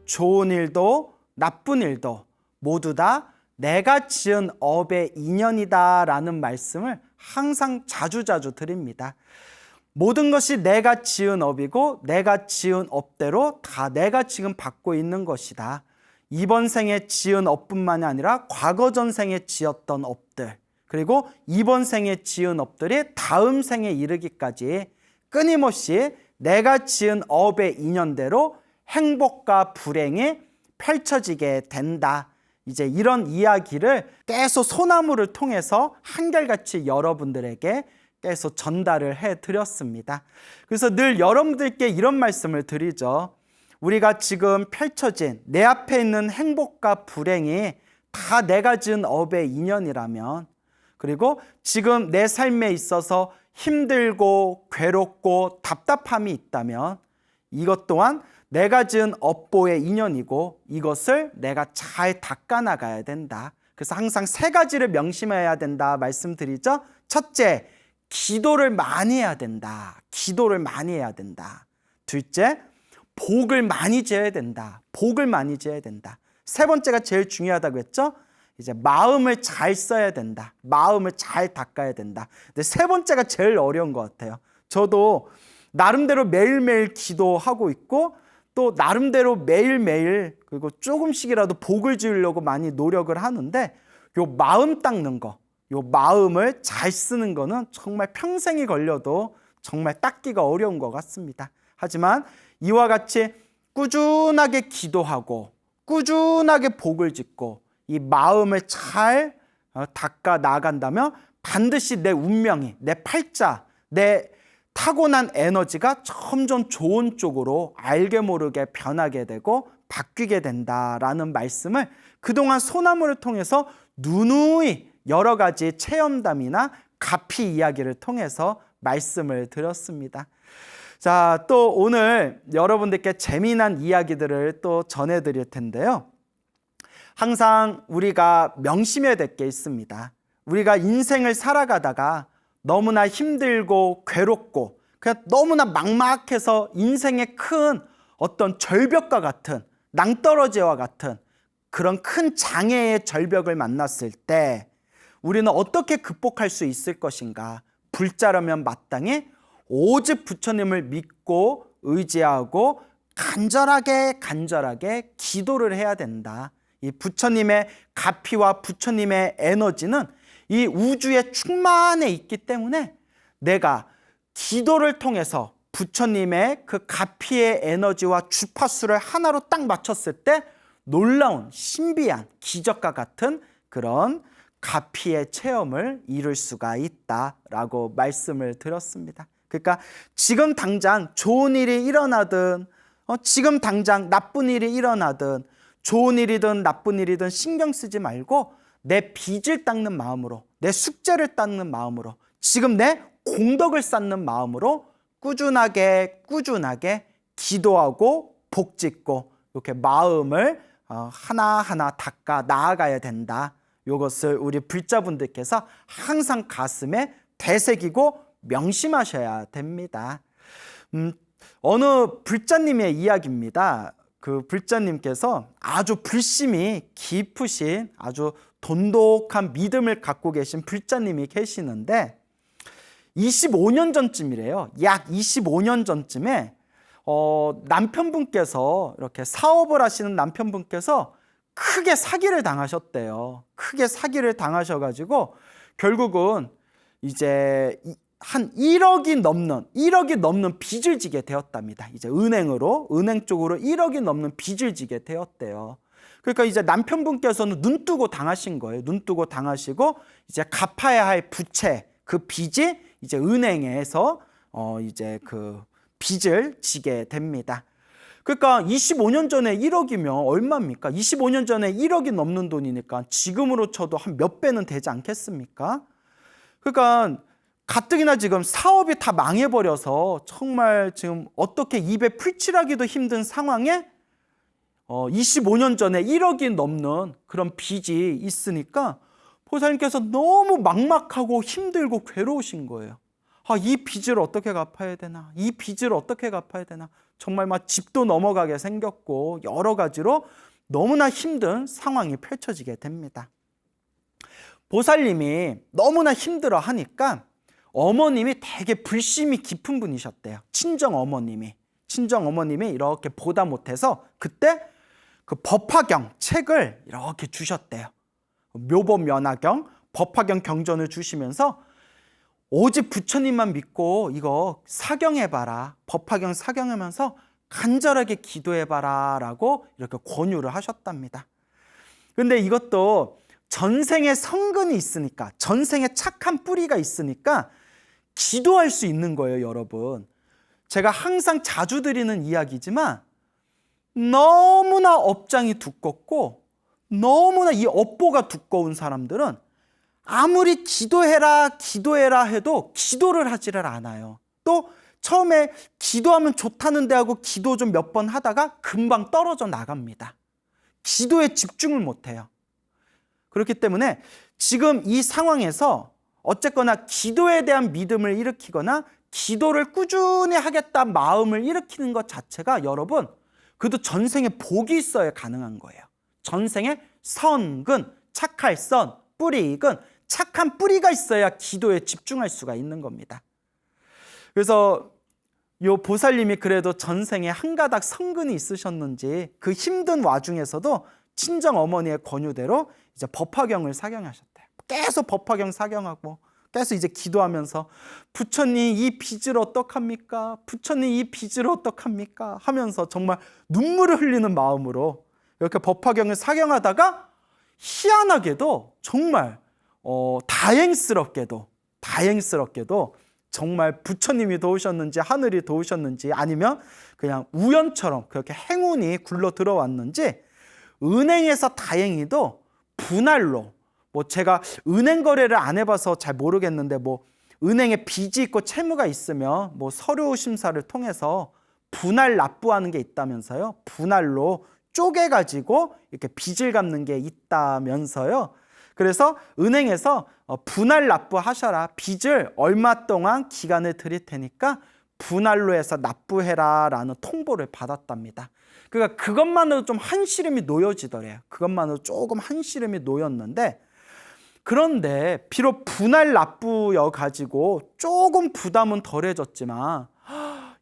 좋은 일도 나쁜 일도 모두 다 내가 지은 업의 인연이다라는 말씀을 항상 자주자주 드립니다. 모든 것이 내가 지은 업이고 내가 지은 업대로 다 내가 지금 받고 있는 것이다. 이번 생에 지은 업뿐만이 아니라 과거 전생에 지었던 업들, 그리고 이번 생에 지은 업들이 다음 생에 이르기까지 끊임없이 내가 지은 업의 인연대로 행복과 불행이 펼쳐지게 된다. 이제 이런 이야기를 계속 소나무를 통해서 한결같이 여러분들에게 계속 전달을 해드렸습니다. 그래서 늘 여러분들께 이런 말씀을 드리죠. 우리가 지금 펼쳐진 내 앞에 있는 행복과 불행이 다 내가 지은 업의 인연이라면, 그리고 지금 내 삶에 있어서 힘들고 괴롭고 답답함이 있다면 이것 또한 내가 지은 업보의 인연이고 이것을 내가 잘 닦아나가야 된다. 그래서 항상 세 가지를 명심해야 된다 말씀드리죠. 첫째, 기도를 많이 해야 된다. 기도를 많이 해야 된다. 둘째, 복을 많이 지어야 된다. 복을 많이 지어야 된다. 세 번째가 제일 중요하다고 했죠. 이제 마음을 잘 써야 된다. 마음을 잘 닦아야 된다. 근데 세 번째가 제일 어려운 것 같아요. 저도 나름대로 매일매일 기도하고 있고 또 나름대로 매일매일 그리고 조금씩이라도 복을 지으려고 많이 노력을 하는데, 요 마음 닦는 거, 요 마음을 잘 쓰는 거는 정말 평생이 걸려도 정말 닦기가 어려운 것 같습니다. 하지만 이와 같이 꾸준하게 기도하고 꾸준하게 복을 짓고 이 마음을 잘 닦아 나간다면 반드시 내 운명이, 내 팔자, 내 타고난 에너지가 점점 좋은 쪽으로 알게 모르게 변하게 되고 바뀌게 된다라는 말씀을 그동안 소나무를 통해서 누누이 여러 가지 체험담이나 가피 이야기를 통해서 말씀을 드렸습니다. 자, 또 오늘 여러분들께 재미난 이야기들을 또 전해드릴 텐데요. 항상 우리가 명심해야 될 게 있습니다. 우리가 인생을 살아가다가 너무나 힘들고 괴롭고 그냥 너무나 막막해서 인생의 큰 어떤 절벽과 같은, 낭떠러지와 같은 그런 큰 장애의 절벽을 만났을 때 우리는 어떻게 극복할 수 있을 것인가? 불자라면 마땅히 오직 부처님을 믿고 의지하고 간절하게 기도를 해야 된다. 이 부처님의 가피와 부처님의 에너지는 이 우주에 충만해 있기 때문에 내가 기도를 통해서 부처님의 그 가피의 에너지와 주파수를 하나로 딱 맞췄을 때 놀라운 신비한 기적과 같은 그런 가피의 체험을 이룰 수가 있다라고 말씀을 드렸습니다. 그러니까 지금 당장 좋은 일이 일어나든 지금 당장 나쁜 일이 일어나든 좋은 일이든 나쁜 일이든 신경 쓰지 말고 내 빚을 닦는 마음으로, 내 숙제를 닦는 마음으로, 지금 내 공덕을 쌓는 마음으로 꾸준하게 기도하고 복짓고 이렇게 마음을 하나하나 닦아 나아가야 된다. 이것을 우리 불자분들께서 항상 가슴에 되새기고 명심하셔야 됩니다. 어느 불자님의 이야기입니다. 그 불자님께서 아주 불심이 깊으신 아주 돈독한 믿음을 갖고 계신 불자님이 계시는데 25년 전쯤이래요. 약 25년 전쯤에 남편분께서 이렇게 사업을 하시는 남편분께서 크게 사기를 당하셨대요. 크게 사기를 당하셔가지고 결국은 이제 한 1억이 넘는 빚을 지게 되었답니다. 이제 은행 쪽으로 1억이 넘는 빚을 지게 되었대요. 그러니까 이제 남편분께서는 눈 뜨고 당하신 거예요. 눈 뜨고 당하시고 이제 갚아야 할 부채, 그 빚이 이제 은행에서 이제 그 빚을 지게 됩니다. 그러니까 25년 전에 1억이면 얼마입니까? 25년 전에 1억이 넘는 돈이니까 지금으로 쳐도 한 몇 배는 되지 않겠습니까? 그러니까 가뜩이나 지금 사업이 다 망해버려서 정말 지금 어떻게 입에 풀칠하기도 힘든 상황에 25년 전에 1억이 넘는 그런 빚이 있으니까 보살님께서 너무 막막하고 힘들고 괴로우신 거예요. 이 빚을 어떻게 갚아야 되나? 이 빚을 어떻게 갚아야 되나? 정말 막 집도 넘어가게 생겼고 여러 가지로 너무나 힘든 상황이 펼쳐지게 됩니다. 보살님이 너무나 힘들어 하니까 어머님이 되게 불심이 깊은 분이셨대요. 친정 어머님이 이렇게 보다 못해서 그때 그 법화경 책을 이렇게 주셨대요. 묘법연화경, 법화경 경전을 주시면서 오직 부처님만 믿고 이거 사경해봐라. 법화경 사경하면서 간절하게 기도해봐라 라고 이렇게 권유를 하셨답니다. 근데 이것도 전생에 성근이 있으니까, 전생에 착한 뿌리가 있으니까 기도할 수 있는 거예요, 여러분. 제가 항상 자주 드리는 이야기지만 너무나 업장이 두껍고 너무나 이 업보가 두꺼운 사람들은 아무리 기도해라 해도 기도를 하지를 않아요. 또 처음에 기도하면 좋다는데 하고 기도 좀 몇 번 하다가 금방 떨어져 나갑니다. 기도에 집중을 못해요. 그렇기 때문에 지금 이 상황에서 어쨌거나 기도에 대한 믿음을 일으키거나 기도를 꾸준히 하겠다는 마음을 일으키는 것 자체가 여러분 그래도 전생에 복이 있어야 가능한 거예요. 전생에 선근, 착할선, 뿌리근, 착한 뿌리가 있어야 기도에 집중할 수가 있는 겁니다. 그래서 요 보살님이 그래도 전생에 한 가닥 성근이 있으셨는지 그 힘든 와중에서도 친정 어머니의 권유대로 이제 법화경을 사경하셨대요. 계속 법화경 사경하고 계속 이제 기도하면서 부처님 이 빚을 어떡합니까? 부처님 이 빚을 어떡합니까? 하면서 정말 눈물을 흘리는 마음으로 이렇게 법화경을 사경하다가 희한하게도 정말 다행스럽게도 정말 부처님이 도우셨는지 하늘이 도우셨는지 아니면 그냥 우연처럼 그렇게 행운이 굴러 들어왔는지 은행에서 다행히도 분할로 제가 은행 거래를 안 해봐서 잘 모르겠는데 은행에 빚이 있고 채무가 있으면 서류 심사를 통해서 분할 납부하는 게 있다면서요. 분할로 쪼개가지고 이렇게 빚을 갚는 게 있다면서요. 그래서 은행에서 분할 납부하셔라. 빚을 얼마 동안 기간을 드릴 테니까 분할로 해서 납부해라 라는 통보를 받았답니다. 그러니까 그것만으로 좀 한시름이 놓여지더래요. 그것만으로 조금 한시름이 놓였는데 그런데 비록 분할 납부여가지고 조금 부담은 덜해졌지만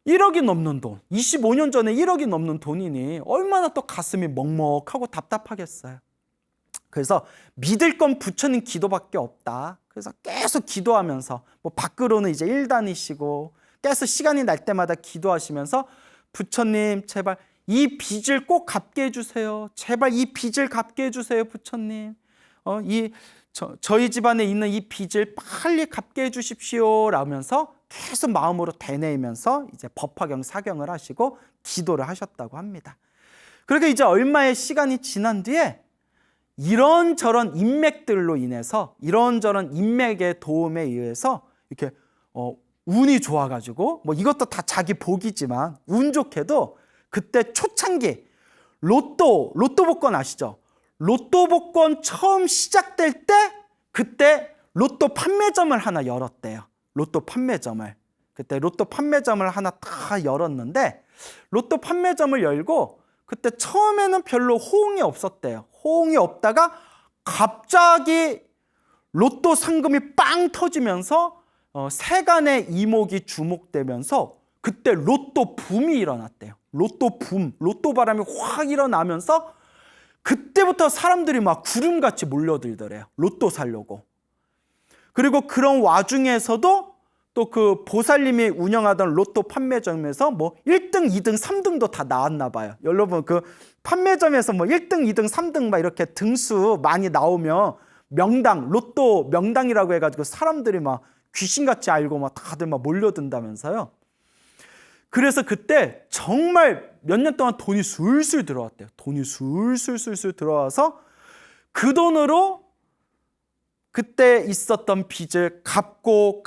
1억이 넘는 돈, 25년 전에 1억이 넘는 돈이니 얼마나 또 가슴이 먹먹하고 답답하겠어요. 그래서 믿을 건 부처님 기도밖에 없다. 그래서 계속 기도하면서 밖으로는 이제 일 다니시고 계속 시간이 날 때마다 기도하시면서 부처님 제발 이 빚을 꼭 갚게 해주세요. 제발 이 빚을 갚게 해주세요, 부처님. 저희 집안에 있는 이 빚을 빨리 갚게 해주십시오 라면서 계속 마음으로 되뇌이면서 이제 법화경 사경을 하시고 기도를 하셨다고 합니다. 그렇게 이제 얼마의 시간이 지난 뒤에 이런저런 인맥들로 인해서 이런저런 인맥의 도움에 의해서 이렇게 운이 좋아가지고 이것도 다 자기 복이지만 운 좋게도 그때 초창기 로또 복권 아시죠? 로또 복권 처음 시작될 때 그때 로또 판매점을 하나 열었대요. 로또 판매점을. 그때 로또 판매점을 하나 다 열었는데 로또 판매점을 열고 그때 처음에는 별로 호응이 없었대요. 호응이 없다가 갑자기 로또 상금이 빵 터지면서 세간의 이목이 주목되면서 그때 로또 붐이 일어났대요. 로또 붐, 로또 바람이 확 일어나면서 그때부터 사람들이 막 구름같이 몰려들더래요. 로또 사려고. 그리고 그런 와중에서도 또 그 보살님이 운영하던 로또 판매점에서 뭐 1등, 2등, 3등도 다 나왔나 봐요. 여러분 그 판매점에서 뭐 1등, 2등, 3등 막 이렇게 등수 많이 나오면 명당, 로또 명당이라고 해가지고 사람들이 막 귀신같이 알고 막 다들 막 몰려든다면서요. 그래서 그때 정말 몇 년 동안 돈이 술술 들어왔대요. 돈이 술술 들어와서 그 돈으로 그때 있었던 빚을 갚고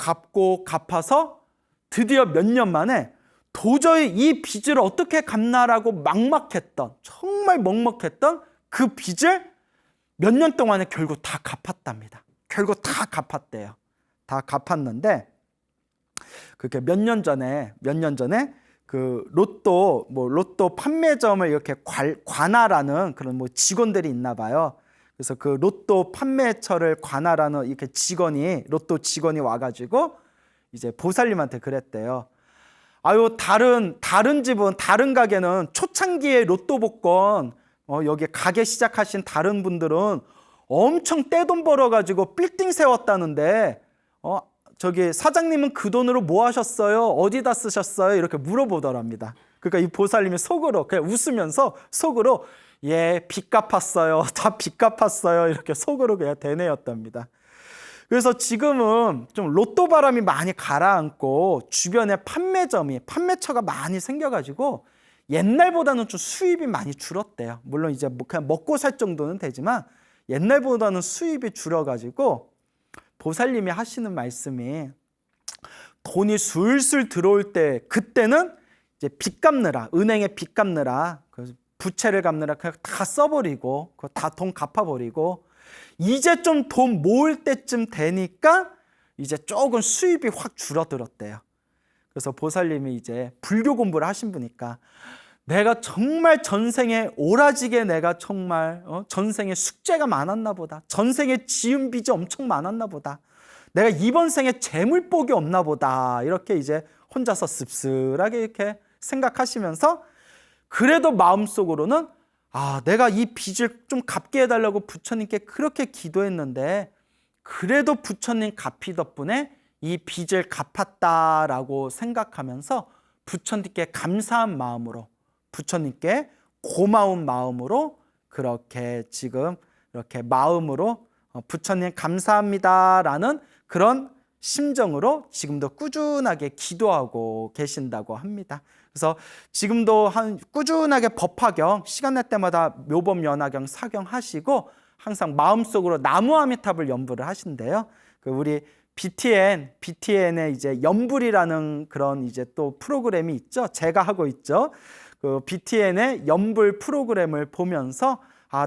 갚아서 드디어 몇 년 만에 도저히 이 빚을 어떻게 갚나라고 막막했던, 정말 먹먹했던 그 빚을 몇 년 동안에 결국 다 갚았답니다. 결국 다 갚았대요. 다 갚았는데 그렇게 몇 년 전에 그 로또 판매점을 이렇게 관할하는 그런 뭐 직원들이 있나 봐요. 그래서 그 로또 판매처를 관할하는 이렇게 로또 직원이 와가지고 이제 보살님한테 그랬대요. 아유, 다른 집은, 다른 가게는 초창기에 로또 복권, 여기 가게 시작하신 다른 분들은 엄청 떼돈 벌어가지고 빌딩 세웠다는데, 저기 사장님은 그 돈으로 뭐 하셨어요? 어디다 쓰셨어요? 이렇게 물어보더랍니다. 그러니까 이 보살님이 속으로 그냥 웃으면서 속으로 예, 빚 갚았어요. 다 빚 갚았어요. 이렇게 속으로 그냥 대뇌었답니다. 그래서 지금은 좀 로또 바람이 많이 가라앉고 주변에 판매처가 많이 생겨가지고 옛날보다는 좀 수입이 많이 줄었대요. 물론 이제 그냥 먹고 살 정도는 되지만 옛날보다는 수입이 줄어가지고 보살님이 하시는 말씀이 돈이 술술 들어올 때 그때는 이제 빚 갚느라, 은행에 빚 갚느라, 부채를 갚느라 그냥 다 써버리고 다 돈 갚아버리고 이제 좀 돈 모을 때쯤 되니까 이제 조금 수입이 확 줄어들었대요. 그래서 보살님이 이제 불교 공부를 하신 분이니까 내가 정말 전생에 오라지게 내가 정말 전생에 숙제가 많았나 보다. 전생에 지은 빚이 엄청 많았나 보다. 내가 이번 생에 재물복이 없나 보다. 이렇게 이제 혼자서 씁쓸하게 이렇게 생각하시면서 그래도 마음속으로는 내가 이 빚을 좀 갚게 해달라고 부처님께 그렇게 기도했는데 그래도 부처님 갚이 덕분에 이 빚을 갚았다라고 생각하면서 부처님께 감사한 마음으로 부처님께 고마운 마음으로 그렇게 지금 이렇게 마음으로 부처님 감사합니다라는 그런 심정으로 지금도 꾸준하게 기도하고 계신다고 합니다. 그래서 지금도 꾸준하게 법화경 시간 날 때마다 묘법 연화경 사경 하시고 항상 마음속으로 나무아미탑을 연부를 하신대요. 그 우리 BTN의 이제 연불이라는 그런 이제 또 프로그램이 있죠. 제가 하고 있죠. 그 BTN의 연불 프로그램을 보면서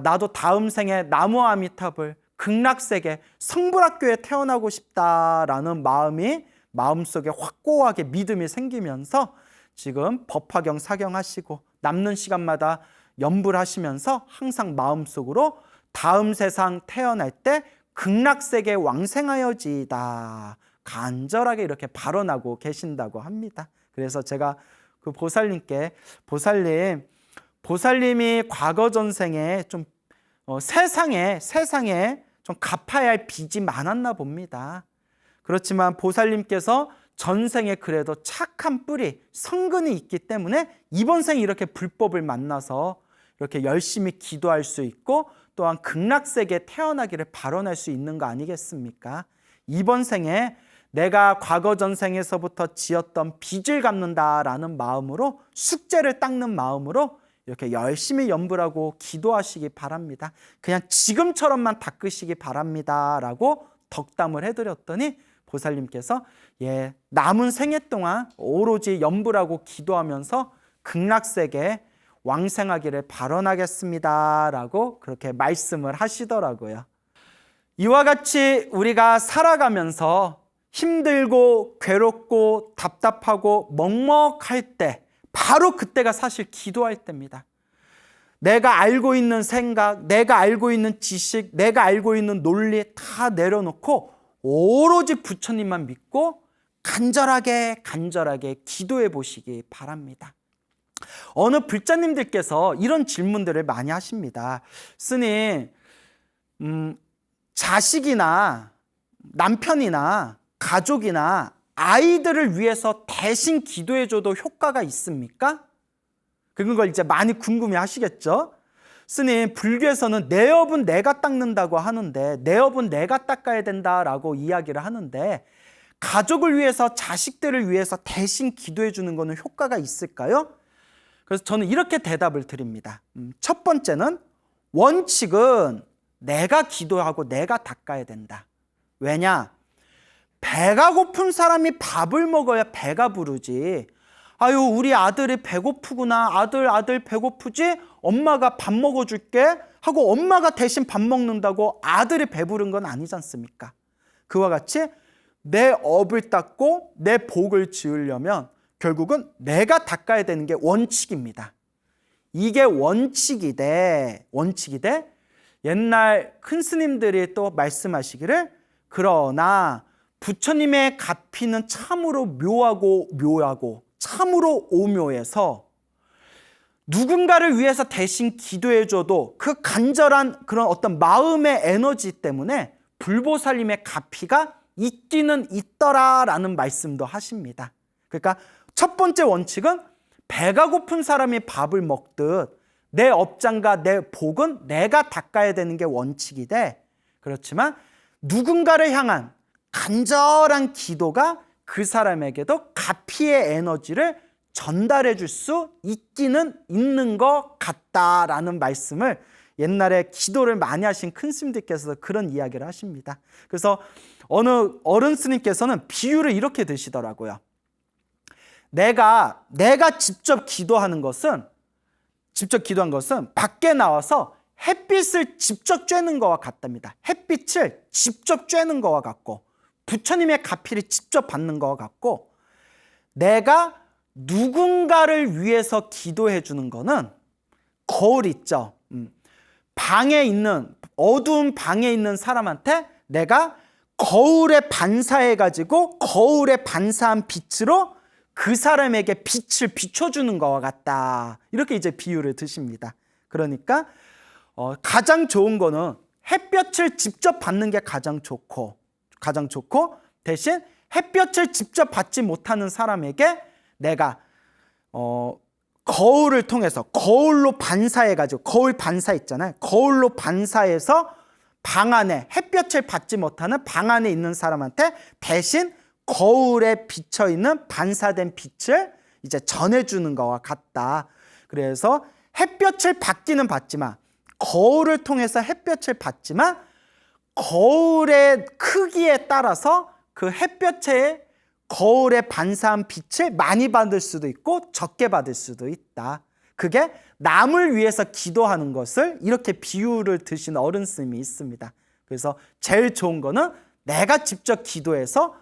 나도 다음 생에 나무아미탑을 극락세계 성불학교에 태어나고 싶다라는 마음이 마음속에 확고하게 믿음이 생기면서 지금 법화경 사경하시고 남는 시간마다 연불하시면서 항상 마음속으로 다음 세상 태어날 때 극락세계 왕생하여지이다 간절하게 이렇게 발언하고 계신다고 합니다. 그래서 제가 그 보살님께 보살님이 과거 전생에 좀 세상에 좀 갚아야 할 빚이 많았나 봅니다. 그렇지만 보살님께서 전생에 그래도 착한 뿌리, 성근이 있기 때문에 이번 생에 이렇게 불법을 만나서 이렇게 열심히 기도할 수 있고 또한 극락세계에 태어나기를 발언할 수 있는 거 아니겠습니까? 이번 생에 내가 과거 전생에서부터 지었던 빚을 갚는다라는 마음으로 숙제를 닦는 마음으로 이렇게 열심히 연불하고 기도하시기 바랍니다. 그냥 지금처럼만 닦으시기 바랍니다 라고 덕담을 해드렸더니 보살님께서 남은 생애 동안 오로지 연불하고 기도하면서 극락세계에 왕생하기를 발언하겠습니다 라고 그렇게 말씀을 하시더라고요. 이와 같이 우리가 살아가면서 힘들고 괴롭고 답답하고 먹먹할 때 바로 그때가 사실 기도할 때입니다. 내가 알고 있는 생각, 내가 알고 있는 지식, 내가 알고 있는 논리 다 내려놓고 오로지 부처님만 믿고 간절하게 기도해 보시기 바랍니다. 어느 불자님들께서 이런 질문들을 많이 하십니다. 스님, 자식이나 남편이나 가족이나 아이들을 위해서 대신 기도해줘도 효과가 있습니까? 그런 걸 이제 많이 궁금해 하시겠죠? 스님, 불교에서는 내 업은 내가 닦는다고 하는데, 내 업은 내가 닦아야 된다라고 이야기를 하는데, 가족을 위해서, 자식들을 위해서 대신 기도해 주는 것은 효과가 있을까요? 그래서 저는 이렇게 대답을 드립니다. 첫 번째는, 원칙은 내가 기도하고 내가 닦아야 된다. 왜냐? 배가 고픈 사람이 밥을 먹어야 배가 부르지. 아유, 우리 아들이 배고프구나. 아들 배고프지? 엄마가 밥 먹어줄게 하고 엄마가 대신 밥 먹는다고 아들이 배부른 건 아니지 않습니까? 그와 같이 내 업을 닦고 내 복을 지으려면 결국은 내가 닦아야 되는 게 원칙입니다. 이게 원칙이 돼. 옛날 큰 스님들이 또 말씀하시기를, 그러나 부처님의 가피는 참으로 묘하고 참으로 오묘해서 누군가를 위해서 대신 기도해줘도 그 간절한 그런 어떤 마음의 에너지 때문에 불보살님의 가피가 있기는 있더라라는 말씀도 하십니다. 그러니까 첫 번째 원칙은 배가 고픈 사람이 밥을 먹듯 내 업장과 내 복은 내가 닦아야 되는 게 원칙이 돼. 그렇지만 누군가를 향한 간절한 기도가 그 사람에게도 가피의 에너지를 전달해 줄 수 있기는 있는 것 같다라는 말씀을 옛날에 기도를 많이 하신 큰 스님들께서 그런 이야기를 하십니다. 그래서 어느 어른 스님께서는 비유를 이렇게 드시더라고요. 내가 직접 기도한 것은 밖에 나와서 햇빛을 직접 쬐는 것과 같답니다. 햇빛을 직접 쬐는 것과 같고 부처님의 가피를 직접 받는 것과 같고, 내가 누군가를 위해서 기도해 주는 거는 거울 있죠. 어두운 방에 있는 사람한테 내가 거울에 반사해가지고 거울에 반사한 빛으로 그 사람에게 빛을 비춰주는 것과 같다. 이렇게 이제 비유를 드십니다. 그러니까 가장 좋은 거는 햇볕을 직접 받는 게 가장 좋고 대신 햇볕을 직접 받지 못하는 사람에게 내가 거울을 통해서 거울로 반사해가지고, 거울 반사 있잖아요. 거울로 반사해서 방 안에 햇볕을 받지 못하는 방 안에 있는 사람한테 대신 거울에 비쳐있는 반사된 빛을 이제 전해주는 것과 같다. 그래서 햇볕을 받기는 받지만, 거울을 통해서 햇볕을 받지만 거울의 크기에 따라서 그 햇볕에 거울에 반사한 빛을 많이 받을 수도 있고 적게 받을 수도 있다. 그게 남을 위해서 기도하는 것을 이렇게 비유를 드신 어른 스님이 있습니다. 그래서 제일 좋은 거는 내가 직접 기도해서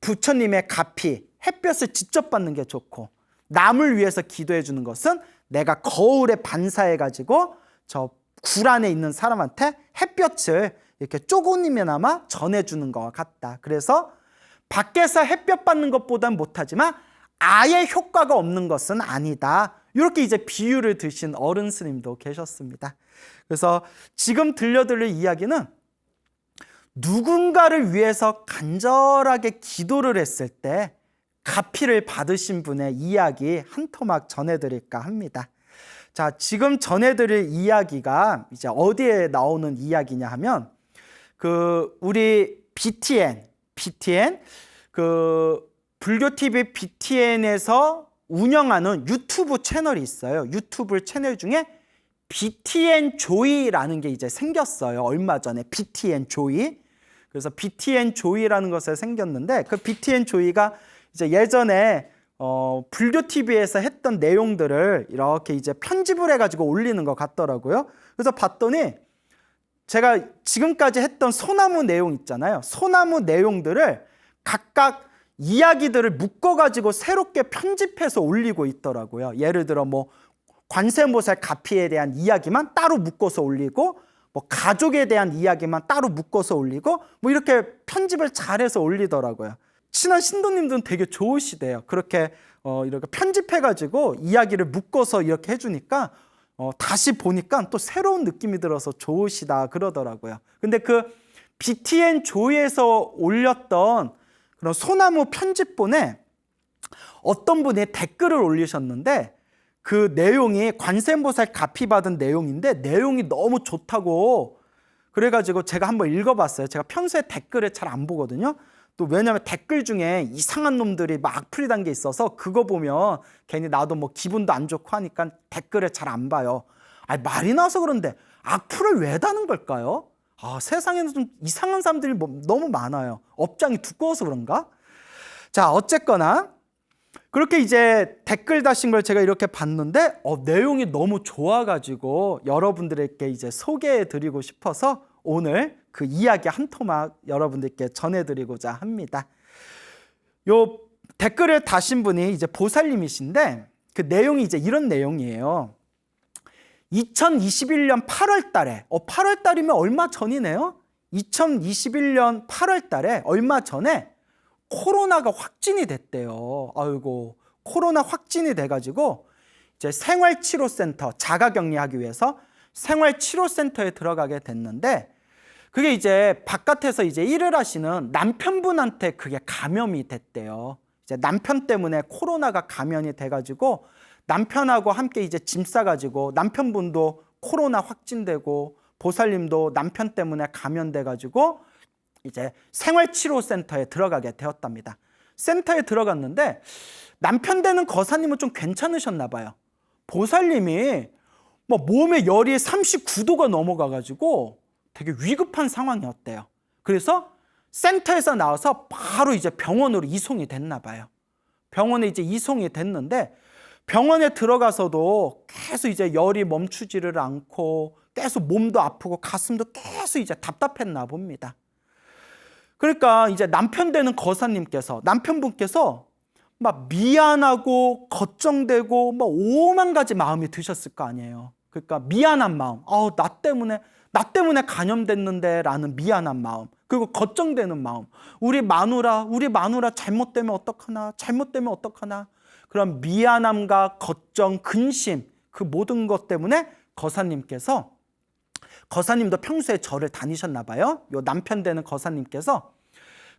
부처님의 가피, 햇볕을 직접 받는 게 좋고, 남을 위해서 기도해 주는 것은 내가 거울에 반사해가지고 저 굴 안에 있는 사람한테 햇볕을 이렇게 조금이나마 전해주는 것과 같다. 그래서 밖에서 햇볕 받는 것보다는 못하지만 아예 효과가 없는 것은 아니다. 이렇게 이제 비유를 드신 어른 스님도 계셨습니다. 그래서 지금 들려드릴 이야기는 누군가를 위해서 간절하게 기도를 했을 때 가피를 받으신 분의 이야기 한 토막 전해드릴까 합니다. 자, 지금 전해드릴 이야기가 이제 어디에 나오는 이야기냐 하면, 우리 BTN 불교TV BTN에서 운영하는 유튜브 채널이 있어요. 유튜브 채널 중에 BTN 조이라는 게 이제 생겼어요. 얼마 전에 BTN 조이. 그래서 BTN 조이라는 것이 생겼는데, 그 BTN 조이가 이제 예전에 불교TV에서 했던 내용들을 이렇게 이제 편집을 해가지고 올리는 것 같더라고요. 그래서 봤더니 제가 지금까지 했던 소나무 내용 있잖아요. 소나무 내용들을 각각 이야기들을 묶어가지고 새롭게 편집해서 올리고 있더라고요. 예를 들어 관세음보살 가피에 대한 이야기만 따로 묶어서 올리고 뭐 가족에 대한 이야기만 따로 묶어서 올리고 뭐 이렇게 편집을 잘해서 올리더라고요. 친한 신도님들은 되게 좋으시대요. 그렇게 이렇게 편집해가지고 이야기를 묶어서 이렇게 해주니까 다시 보니까 또 새로운 느낌이 들어서 좋으시다 그러더라고요. 근데 그 BTN 조이에서 올렸던 그런 소나무 편집본에 어떤 분이 댓글을 올리셨는데 그 내용이 관세음보살 가피 받은 내용인데 내용이 너무 좋다고 그래가지고 제가 한번 읽어봤어요. 제가 평소에 댓글을 잘 안 보거든요. 또 왜냐면 댓글 중에 이상한 놈들이 막 악플이 단 게 있어서 그거 보면 괜히 나도 뭐 기분도 안 좋고 하니까 댓글을 잘 안 봐요. 아니, 말이 나와서 그런데 악플을 왜 다는 걸까요? 세상에는 좀 이상한 사람들이 너무 많아요. 업장이 두꺼워서 그런가? 자, 어쨌거나 그렇게 이제 댓글 다신 걸 제가 이렇게 봤는데 내용이 너무 좋아가지고 여러분들에게 이제 소개해드리고 싶어서 오늘 그 이야기 한 토막 여러분들께 전해드리고자 합니다. 요 댓글을 다신 분이 이제 보살님이신데 그 내용이 이제 이런 내용이에요. 2021년 8월 달에 8월 달이면 얼마 전이네요. 2021년 8월 달에 얼마 전에 코로나가 확진이 됐대요. 아이고, 코로나 확진이 돼가지고 이제 생활치료센터 자가격리하기 위해서 생활치료센터에 들어가게 됐는데 그게 이제 바깥에서 이제 일을 하시는 남편분한테 그게 감염이 됐대요. 이제 남편 때문에 코로나가 감염이 돼가지고 남편하고 함께 이제 짐 싸가지고 남편분도 코로나 확진되고 보살님도 남편 때문에 감염돼가지고 이제 생활치료센터에 들어가게 되었답니다. 센터에 들어갔는데 남편 되는 거사님은 좀 괜찮으셨나 봐요. 보살님이 뭐 몸에 열이 39도가 넘어가가지고 되게 위급한 상황이었대요. 그래서 센터에서 나와서 바로 이제 병원으로 이송이 됐나 봐요. 병원에 이제 이송이 됐는데 병원에 들어가서도 계속 이제 열이 멈추지를 않고 계속 몸도 아프고 가슴도 계속 이제 답답했나 봅니다. 그러니까 이제 남편 되는 거사님께서 남편분께서 막 미안하고 걱정되고 막 오만 가지 마음이 드셨을 거 아니에요. 그러니까 미안한 마음, 나 때문에 감염됐는데 라는 미안한 마음, 그리고 걱정되는 마음, 우리 마누라 잘못되면 어떡하나 그런 미안함과 걱정, 근심 그 모든 것 때문에 거사님도 평소에 절을 다니셨나 봐요. 요 남편 되는 거사님께서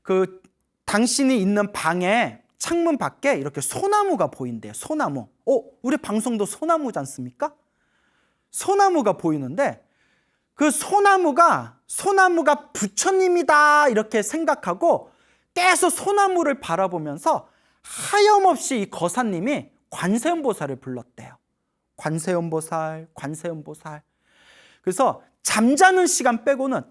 그 당신이 있는 방에 창문 밖에 이렇게 소나무가 보인대요. 소나무. 우리 방송도 소나무지 않습니까? 소나무가 보이는데 그 소나무가 부처님이다 이렇게 생각하고 계속 소나무를 바라보면서 하염없이 이 거사님이 관세음보살을 불렀대요. 관세음보살. 그래서 잠자는 시간 빼고는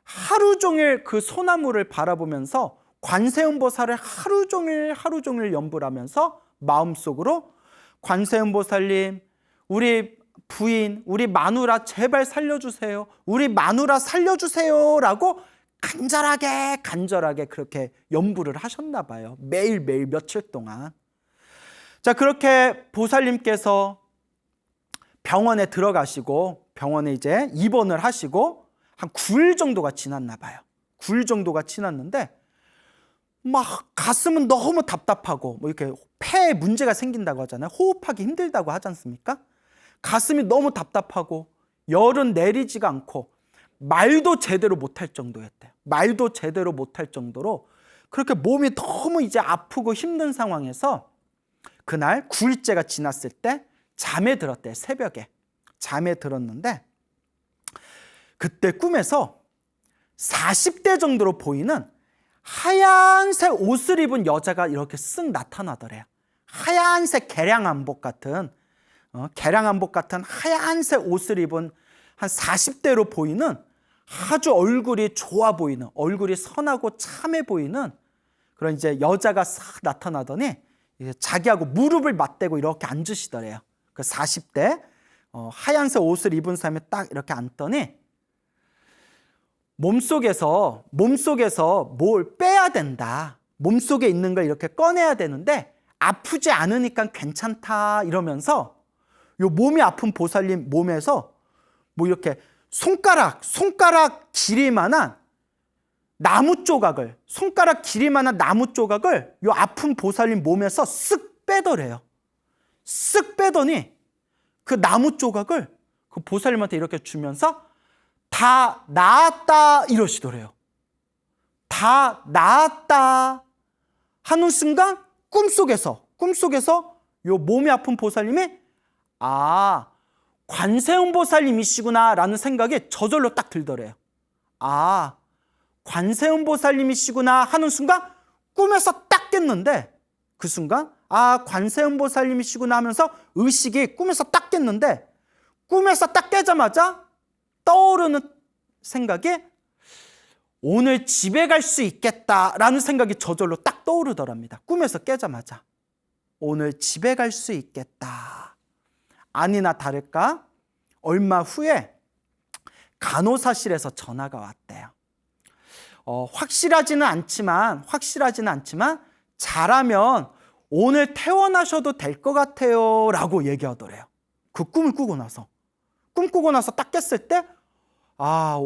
하루 종일 그 소나무를 바라보면서 관세음보살을 하루 종일 연불 하면서 마음속으로 관세음보살님, 우리 부인, 우리 마누라 제발 살려주세요. 우리 마누라 살려주세요라고 간절하게 그렇게 연불을 하셨나 봐요. 매일매일 며칠 동안. 자, 그렇게 보살님께서 병원에 들어가시고 병원에 이제 입원을 하시고 한 9일 정도가 지났나 봐요. 9일 정도가 지났는데 막 가슴은 너무 답답하고 뭐 이렇게 폐에 문제가 생긴다고 하잖아요. 호흡하기 힘들다고 하지 않습니까? 가슴이 너무 답답하고 열은 내리지가 않고 말도 제대로 못할 정도였대요. 말도 제대로 못할 정도로 그렇게 몸이 너무 이제 아프고 힘든 상황에서 그날 9일째가 지났을 때 잠에 들었대요. 새벽에 잠에 들었는데 그때 꿈에서 40대 정도로 보이는 하얀색 옷을 입은 여자가 이렇게 쓱 나타나더래요. 하얀색 개량한복 같은 하얀색 옷을 입은 한 40대로 보이는 아주 얼굴이 좋아 보이는, 얼굴이 선하고 참해 보이는 그런 이제 여자가 싹 나타나더니 이제 자기하고 무릎을 맞대고 이렇게 앉으시더래요. 그 40대 하얀색 옷을 입은 사람이 딱 이렇게 앉더니 몸속에서 뭘 빼야 된다. 몸속에 있는 걸 이렇게 꺼내야 되는데 아프지 않으니까 괜찮다 이러면서 요 몸이 아픈 보살님 몸에서 뭐 이렇게 손가락 길이만한 나무 조각을 손가락 길이만한 나무 조각을 요 아픈 보살님 몸에서 쓱 빼더래요. 쓱 빼더니 그 나무 조각을 그 보살님한테 이렇게 주면서 다 나았다 이러시더래요. 다 나았다 하는 순간 꿈속에서 요 몸이 아픈 보살님이 아, 관세음 보살님이시구나 라는 생각이 저절로 딱 들더래요. 아, 관세음 보살님이시구나 하는 순간 꿈에서 딱 깼는데 그 순간 아, 관세음 보살님이시구나 하면서 의식이 꿈에서 딱 깼는데 꿈에서 딱 깨자마자 떠오르는 생각이 오늘 집에 갈 수 있겠다라는 생각이 저절로 딱 떠오르더랍니다. 꿈에서 깨자마자 오늘 집에 갈 수 있겠다. 아니나 다를까 얼마 후에 간호사실에서 전화가 왔대요. 확실하지는 않지만 잘하면 오늘 퇴원하셔도 될 것 같아요 라고 얘기하더래요. 그 꿈을 꾸고 나서 딱 깼을 때 아,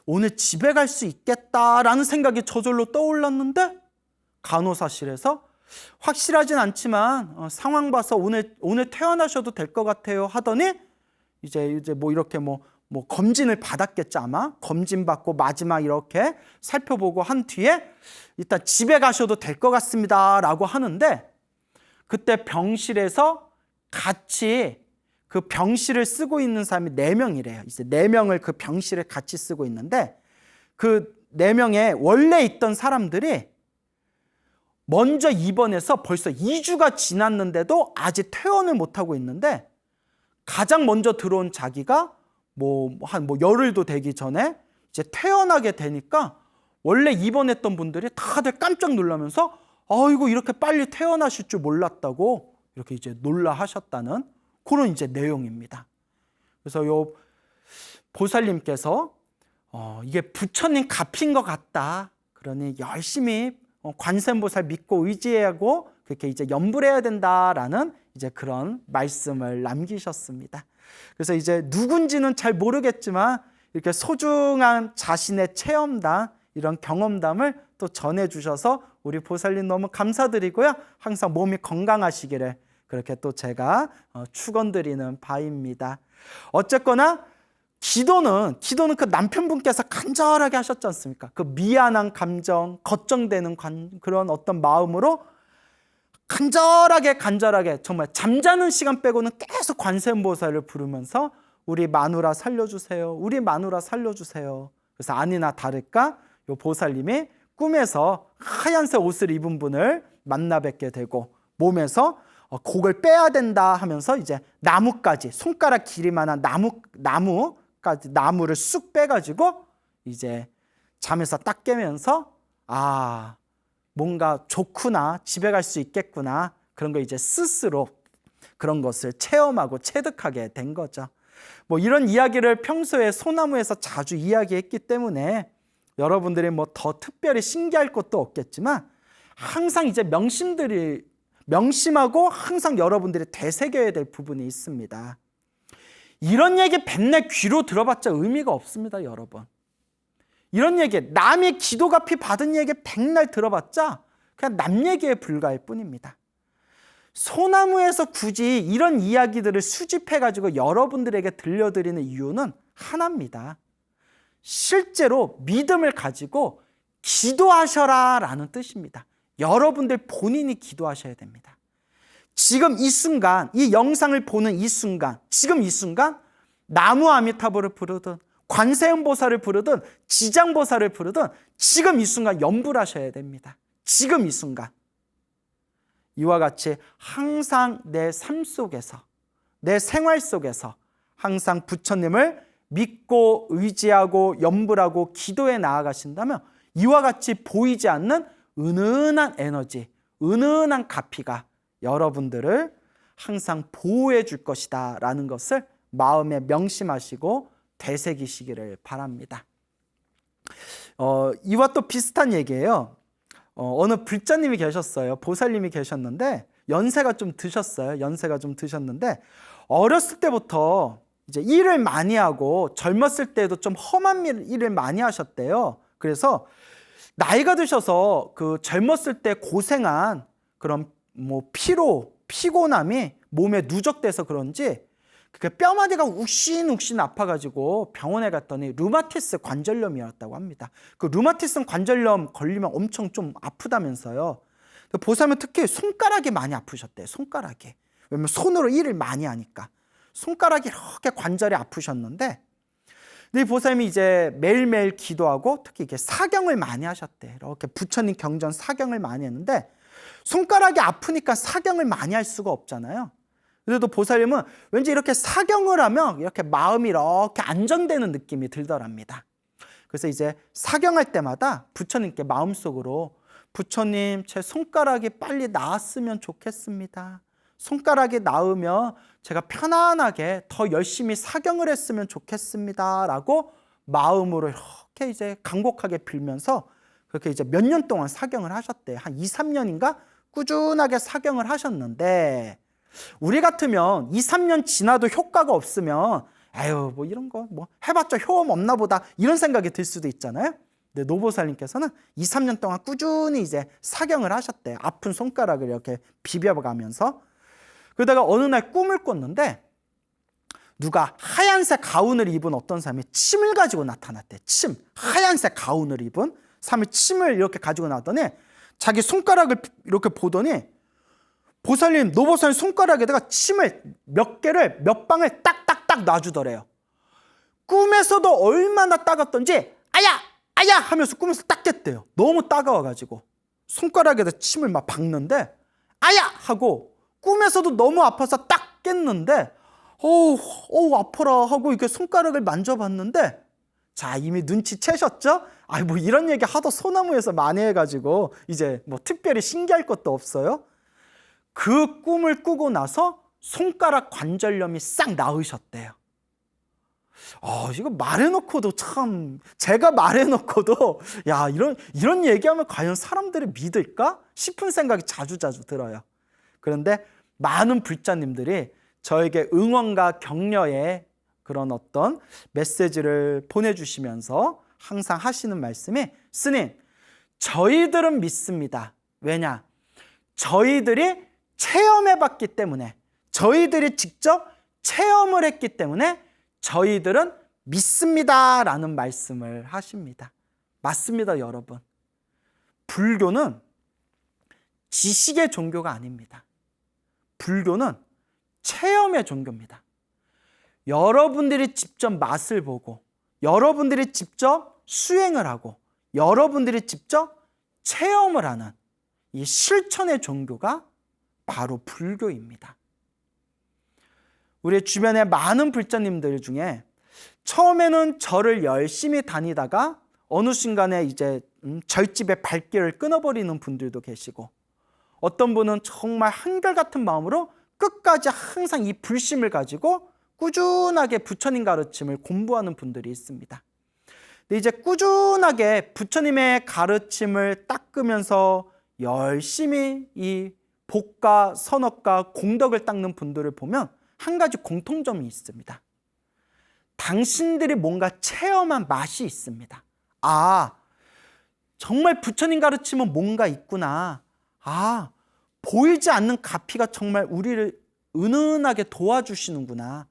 오늘 집에 갈 수 있겠다라는 생각이 저절로 떠올랐는데 간호사실에서 확실하진 않지만 상황 봐서 오늘 퇴원하셔도 될 것 같아요 하더니 이제 뭐 이렇게 뭐 검진을 받았겠죠. 아마 검진 받고 마지막 이렇게 살펴보고 한 뒤에 일단 집에 가셔도 될 것 같습니다 라고 하는데 그때 병실에서 같이 그 병실을 쓰고 있는 사람이 4명이래요. 이제 4명을 그 병실에 같이 쓰고 있는데 그 4명에 원래 있던 사람들이 먼저 입원해서 벌써 2주가 지났는데도 아직 퇴원을 못하고 있는데 가장 먼저 들어온 자기가 한 열흘도 되기 전에 이제 퇴원하게 되니까 원래 입원했던 분들이 다들 깜짝 놀라면서 아이고 이렇게 빨리 퇴원하실 줄 몰랐다고 이렇게 이제 놀라하셨다는 그런 이제 내용입니다. 그래서 요 보살님께서 이게 부처님 값인 것 같다. 그러니 열심히 관세음보살 믿고 의지하고 그렇게 이제 염불해야 된다라는 이제 그런 말씀을 남기셨습니다. 그래서 이제 누군지는 잘 모르겠지만 이렇게 소중한 자신의 체험담 이런 경험담을 또 전해주셔서 우리 보살님 너무 감사드리고요. 항상 몸이 건강하시기를 그렇게 또 제가 축원드리는 바입니다. 어쨌거나 기도는 그 남편분께서 간절하게 하셨지 않습니까? 그 미안한 감정, 걱정되는 그런 어떤 마음으로 간절하게 정말 잠자는 시간 빼고는 계속 관세음보살을 부르면서 우리 마누라 살려주세요. 우리 마누라 살려주세요. 그래서 아니나 다를까 요 보살님이 꿈에서 하얀색 옷을 입은 분을 만나 뵙게 되고 몸에서 곡을 빼야 된다 하면서 이제 나무까지 손가락 길이만한 나무를 쑥 빼가지고 이제 잠에서 딱 깨면서 아 뭔가 좋구나 집에 갈 수 있겠구나 그런 거 이제 스스로 그런 것을 체험하고 체득하게 된 거죠. 뭐 이런 이야기를 평소에 소나무에서 자주 이야기했기 때문에 여러분들이 뭐 더 특별히 신기할 것도 없겠지만 항상 이제 명심하고 항상 여러분들이 되새겨야 될 부분이 있습니다. 이런 얘기 맨날 귀로 들어봤자 의미가 없습니다, 여러분. 이런 얘기, 남의 기도값이 받은 얘기 맨날 들어봤자 그냥 남 얘기에 불과할 뿐입니다. 소나무에서 굳이 이런 이야기들을 수집해가지고 여러분들에게 들려드리는 이유는 하나입니다. 실제로 믿음을 가지고 기도하셔라 라는 뜻입니다. 여러분들 본인이 기도하셔야 됩니다. 지금 이 순간, 이 영상을 보는 이 순간, 지금 이 순간 나무 아미타불을 부르든 관세음보살을 부르든 지장보살을 부르든 지금 이 순간 염불하셔야 됩니다. 지금 이 순간. 이와 같이 항상 내 삶 속에서, 내 생활 속에서 항상 부처님을 믿고 의지하고 염불하고 기도해 나아가신다면 이와 같이 보이지 않는 은은한 에너지, 은은한 가피가 여러분들을 항상 보호해 줄 것이다 라는 것을 마음에 명심하시고 되새기시기를 바랍니다. 이와 또 비슷한 얘기예요. 어느 불자님이 계셨어요. 보살님이 계셨는데 연세가 좀 드셨어요. 연세가 좀 드셨는데 어렸을 때부터 이제 일을 많이 하고 젊었을 때도 좀 험한 일을 많이 하셨대요. 그래서 나이가 드셔서 그 젊었을 때 고생한 그런 뭐 피곤함이 몸에 누적돼서 그런지 그 뼈마디가 욱신욱신 아파가지고 병원에 갔더니 류마티스 관절염이었다고 합니다. 그 류마티스 관절염 걸리면 엄청 좀 아프다면서요. 보살은 특히 손가락이 많이 아프셨대요. 손가락이. 왜냐면 손으로 일을 많이 하니까. 손가락이 이렇게 관절이 아프셨는데, 근데 이 보살님이 이제 매일매일 기도하고 특히 이렇게 사경을 많이 하셨대. 이렇게 부처님 경전 사경을 많이 했는데, 손가락이 아프니까 사경을 많이 할 수가 없잖아요. 그래도 보살님은 왠지 이렇게 사경을 하면 이렇게 마음이 이렇게 안정되는 느낌이 들더랍니다. 그래서 이제 사경할 때마다 부처님께 마음속으로 부처님, 제 손가락이 빨리 나았으면 좋겠습니다. 손가락이 나으면 제가 편안하게 더 열심히 사경을 했으면 좋겠습니다. 라고 마음으로 이렇게 이제 간곡하게 빌면서 그렇게 이제 몇 년 동안 사경을 하셨대요. 한 2, 3년인가 꾸준하게 사경을 하셨는데, 우리 같으면 2, 3년 지나도 효과가 없으면 아유 뭐 이런 거 뭐 해봤자 효험 없나 보다 이런 생각이 들 수도 있잖아요. 근데 노보살님께서는 2, 3년 동안 꾸준히 이제 사경을 하셨대요. 아픈 손가락을 이렇게 비벼가면서. 그러다가 어느 날 꿈을 꿨는데 누가 하얀색 가운을 입은 어떤 사람이 침을 가지고 나타났대. 침, 하얀색 가운을 입은 사람이 침을 이렇게 가지고 나왔더니 자기 손가락을 이렇게 보더니 보살님, 노보살님 손가락에다가 침을 몇 방을 딱딱딱 놔주더래요. 꿈에서도 얼마나 따갑던지 아야 하면서 꿈에서 딱 깼대요. 너무 따가워가지고 손가락에다 침을 막 박는데 아야 하고 꿈에서도 너무 아파서 딱 깼는데 어우 아파라 하고 이렇게 손가락을 만져봤는데, 자 이미 눈치채셨죠? 뭐 이런 얘기 하도 소나무에서 많이 해가지고 이제 뭐 특별히 신기할 것도 없어요. 그 꿈을 꾸고 나서 손가락 관절염이 싹 나으셨대요. 이거 말해놓고도 참, 제가 말해놓고도 야 이런 얘기하면 과연 사람들이 믿을까 싶은 생각이 자주자주 들어요. 그런데 많은 불자님들이 저에게 응원과 격려의 그런 어떤 메시지를 보내주시면서 항상 하시는 말씀이, 스님, 저희들은 믿습니다. 왜냐? 저희들이 체험해봤기 때문에, 저희들이 직접 체험을 했기 때문에 저희들은 믿습니다라는 말씀을 하십니다. 맞습니다, 여러분. 불교는 지식의 종교가 아닙니다. 불교는 체험의 종교입니다. 여러분들이 직접 맛을 보고, 여러분들이 직접 수행을 하고, 여러분들이 직접 체험을 하는 이 실천의 종교가 바로 불교입니다. 우리 주변에 많은 불자님들 중에 처음에는 절을 열심히 다니다가 어느 순간에 이제 절집의 발길을 끊어버리는 분들도 계시고, 어떤 분은 정말 한결같은 마음으로 끝까지 항상 이 불심을 가지고 꾸준하게 부처님 가르침을 공부하는 분들이 있습니다. 근데 이제 꾸준하게 부처님의 가르침을 닦으면서 열심히 이 복과 선업과 공덕을 닦는 분들을 보면 한 가지 공통점이 있습니다. 당신들이 뭔가 체험한 맛이 있습니다. 정말 부처님 가르침은 뭔가 있구나. 보이지 않는 가피가 정말 우리를 은은하게 도와주시는구나.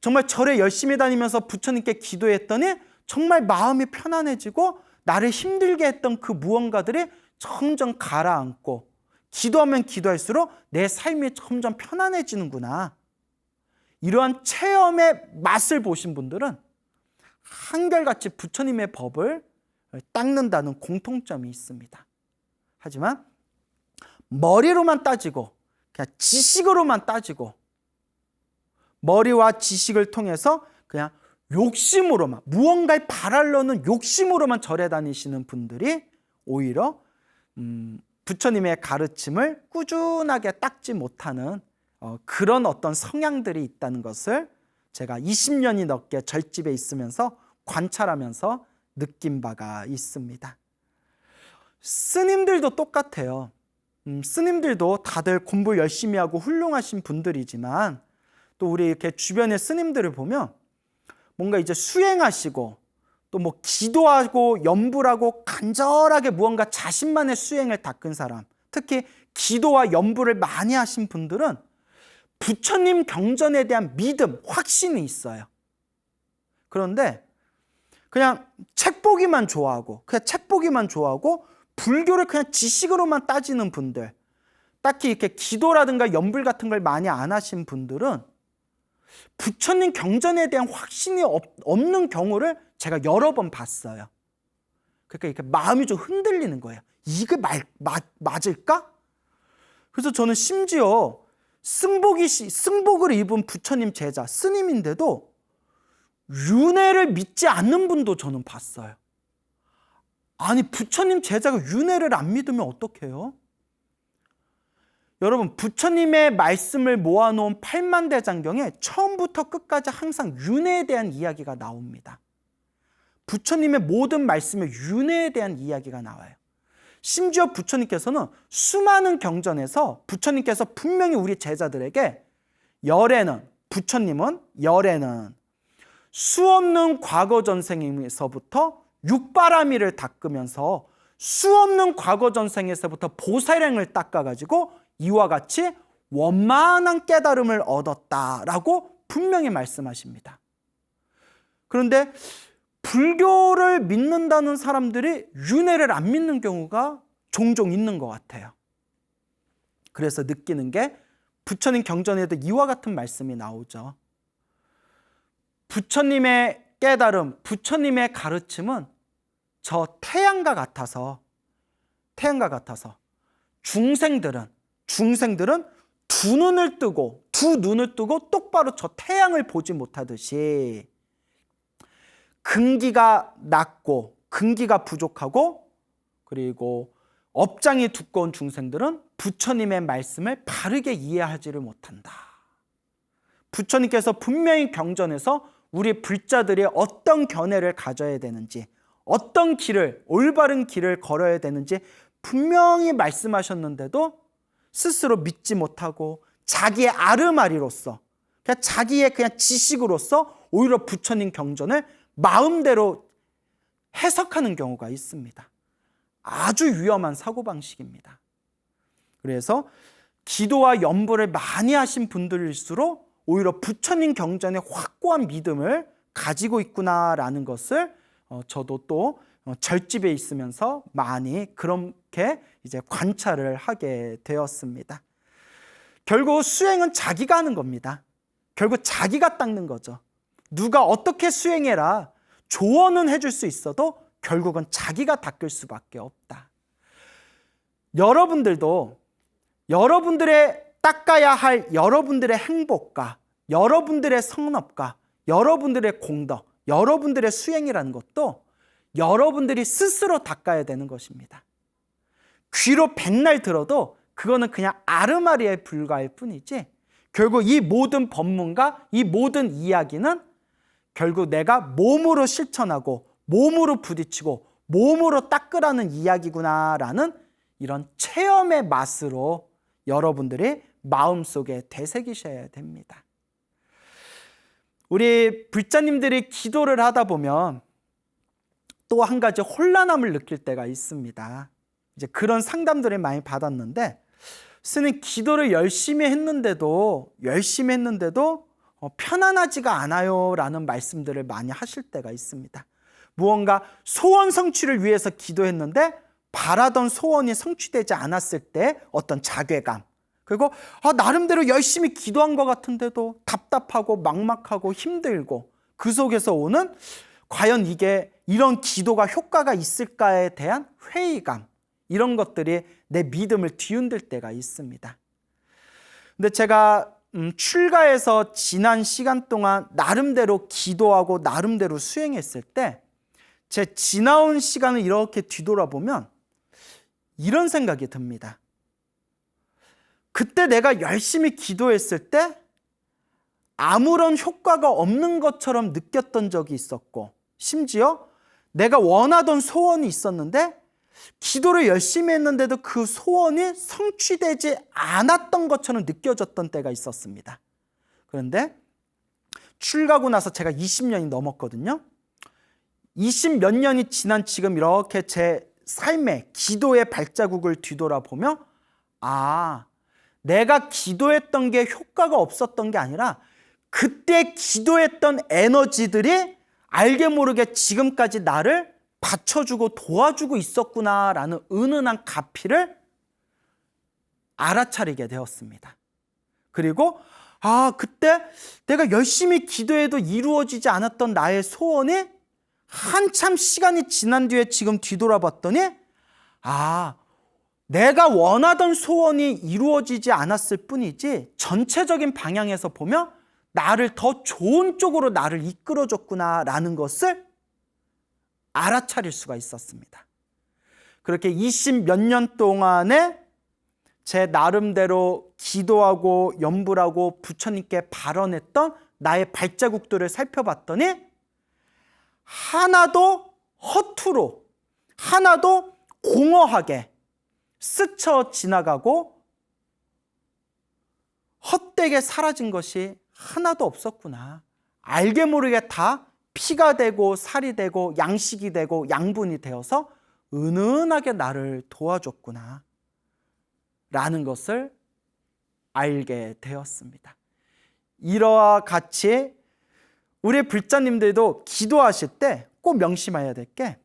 정말 절에 열심히 다니면서 부처님께 기도했더니 정말 마음이 편안해지고 나를 힘들게 했던 그 무언가들이 점점 가라앉고, 기도하면 기도할수록 내 삶이 점점 편안해지는구나. 이러한 체험의 맛을 보신 분들은 한결같이 부처님의 법을 닦는다는 공통점이 있습니다. 하지만 머리로만 따지고, 그냥 지식으로만 따지고, 머리와 지식을 통해서 그냥 욕심으로만, 무언가를 바라려는 욕심으로만 절에 다니시는 분들이 오히려 부처님의 가르침을 꾸준하게 닦지 못하는 그런 어떤 성향들이 있다는 것을 제가 20년이 넘게 절집에 있으면서 관찰하면서 느낀 바가 있습니다. 스님들도 똑같아요. 스님들도 다들 공부 열심히 하고 훌륭하신 분들이지만 또 우리 이렇게 주변의 스님들을 보면 뭔가 이제 수행하시고 또 뭐 기도하고 염불하고 간절하게 무언가 자신만의 수행을 닦은 사람, 특히 기도와 염불을 많이 하신 분들은 부처님 경전에 대한 믿음, 확신이 있어요. 그런데 그냥 책 보기만 좋아하고 불교를 그냥 지식으로만 따지는 분들, 딱히 이렇게 기도라든가 염불 같은 걸 많이 안 하신 분들은 부처님 경전에 대한 확신이 없는 경우를 제가 여러 번 봤어요. 그러니까 이렇게 마음이 좀 흔들리는 거예요. 이게 맞을까? 그래서 저는 심지어 승복을 입은 부처님 제자, 스님인데도 윤회를 믿지 않는 분도 저는 봤어요. 아니, 부처님 제자가 윤회를 안 믿으면 어떡해요? 여러분, 부처님의 말씀을 모아놓은 팔만대장경에 처음부터 끝까지 항상 윤회에 대한 이야기가 나옵니다. 부처님의 모든 말씀에 윤회에 대한 이야기가 나와요. 심지어 부처님께서는 수많은 경전에서 부처님께서 분명히 우리 제자들에게 부처님은 열에는 수없는 과거 전생에서부터 육바라밀을 닦으면서 수없는 과거 전생에서부터 보살행을 닦아가지고 이와 같이 원만한 깨달음을 얻었다라고 분명히 말씀하십니다. 그런데 불교를 믿는다는 사람들이 윤회를 안 믿는 경우가 종종 있는 것 같아요. 그래서 느끼는 게 부처님 경전에도 이와 같은 말씀이 나오죠. 부처님의 깨달음, 부처님의 가르침은 저 태양과 같아서 중생들은 두 눈을 뜨고 똑바로 저 태양을 보지 못하듯이 근기가 낮고 근기가 부족하고 그리고 업장이 두꺼운 중생들은 부처님의 말씀을 바르게 이해하지를 못한다. 부처님께서 분명히 경전에서 우리 불자들이 어떤 견해를 가져야 되는지, 어떤 올바른 길을 걸어야 되는지 분명히 말씀하셨는데도 스스로 믿지 못하고 자기의 아르마리로서, 자기의 그냥 지식으로서 오히려 부처님 경전을 마음대로 해석하는 경우가 있습니다. 아주 위험한 사고방식입니다. 그래서 기도와 염불을 많이 하신 분들일수록 오히려 부처님 경전에 확고한 믿음을 가지고 있구나라는 것을 저도 또 절집에 있으면서 많이 그렇게 이제 관찰을 하게 되었습니다. 결국 수행은 자기가 하는 겁니다. 결국 자기가 닦는 거죠. 누가 어떻게 수행해라 조언은 해줄 수 있어도 결국은 자기가 닦을 수밖에 없다. 여러분들도 여러분들의 닦아야 할 여러분들의 행복과 여러분들의 성업과 여러분들의 공덕, 여러분들의 수행이라는 것도 여러분들이 스스로 닦아야 되는 것입니다. 귀로 백날 들어도 그거는 그냥 아르마리에 불과할 뿐이지 결국 이 모든 법문과 이 모든 이야기는 결국 내가 몸으로 실천하고 몸으로 부딪히고 몸으로 닦으라는 이야기구나라는 이런 체험의 맛으로 여러분들이 마음속에 되새기셔야 됩니다. 우리 불자님들이 기도를 하다 보면 또 한 가지 혼란함을 느낄 때가 있습니다. 이제 그런 상담들을 많이 받았는데 스님 기도를 열심히 했는데도 편안하지가 않아요 라는 말씀들을 많이 하실 때가 있습니다. 무언가 소원 성취를 위해서 기도했는데 바라던 소원이 성취되지 않았을 때 어떤 자괴감, 그리고 나름대로 열심히 기도한 것 같은데도 답답하고 막막하고 힘들고 그 속에서 오는 과연 이런 기도가 효과가 있을까에 대한 회의감, 이런 것들이 내 믿음을 뒤흔들 때가 있습니다. 근데 제가 출가해서 지난 시간 동안 나름대로 기도하고 나름대로 수행했을 때 제 지나온 시간을 이렇게 뒤돌아보면 이런 생각이 듭니다. 그때 내가 열심히 기도했을 때 아무런 효과가 없는 것처럼 느꼈던 적이 있었고 심지어 내가 원하던 소원이 있었는데 기도를 열심히 했는데도 그 소원이 성취되지 않았던 것처럼 느껴졌던 때가 있었습니다. 그런데 출가하고 나서 제가 20년이 넘었거든요. 20 몇 년이 지난 지금 이렇게 제 삶의 기도의 발자국을 뒤돌아보며 내가 기도했던 게 효과가 없었던 게 아니라 그때 기도했던 에너지들이 알게 모르게 지금까지 나를 받쳐주고 도와주고 있었구나라는 은은한 가피를 알아차리게 되었습니다. 그리고 그때 내가 열심히 기도해도 이루어지지 않았던 나의 소원이 한참 시간이 지난 뒤에 지금 뒤돌아봤더니 내가 원하던 소원이 이루어지지 않았을 뿐이지 전체적인 방향에서 보면 나를 더 좋은 쪽으로 나를 이끌어줬구나라는 것을 알아차릴 수가 있었습니다. 그렇게 20 몇 년 동안에 제 나름대로 기도하고 염불하고 부처님께 발언했던 나의 발자국들을 살펴봤더니 하나도 허투루, 하나도 공허하게 스쳐 지나가고 헛되게 사라진 것이 하나도 없었구나. 알게 모르게 다 피가 되고 살이 되고 양식이 되고 양분이 되어서 은은하게 나를 도와줬구나 라는 것을 알게 되었습니다. 이와 같이 우리 불자님들도 기도하실 때 꼭 명심해야 될 게